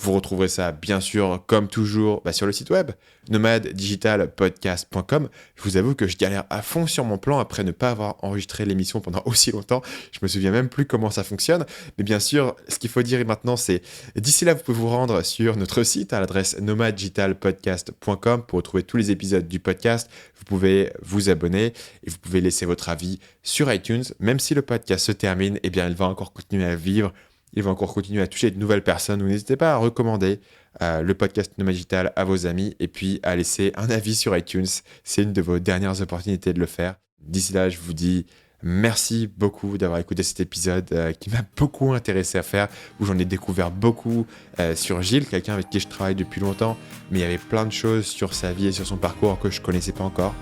vous retrouverez ça, bien sûr, comme toujours, sur le site web, nomaddigitalpodcast.com. Je vous avoue que je galère à fond sur mon plan après ne pas avoir enregistré l'émission pendant aussi longtemps. Je me souviens même plus comment ça fonctionne. Mais bien sûr, ce qu'il faut dire maintenant, c'est d'ici là, vous pouvez vous rendre sur notre site à l'adresse nomaddigitalpodcast.com pour retrouver tous les épisodes du podcast. Vous pouvez vous abonner et vous pouvez laisser votre avis sur iTunes. Même si le podcast se termine, eh bien, il va encore continuer à vivre. Il va encore continuer à toucher de nouvelles personnes. Donc, n'hésitez pas à recommander le podcast Nomad Digital à vos amis et puis à laisser un avis sur iTunes. C'est une de vos dernières opportunités de le faire. D'ici là, je vous dis merci beaucoup d'avoir écouté cet épisode qui m'a beaucoup intéressé à faire, où j'en ai découvert beaucoup sur Gilles, quelqu'un avec qui je travaille depuis longtemps, mais il y avait plein de choses sur sa vie et sur son parcours que je ne connaissais pas encore.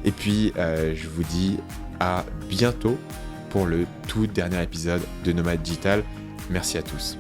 Et puis, je vous dis à bientôt pour le tout dernier épisode de Nomad Digital. Merci à tous.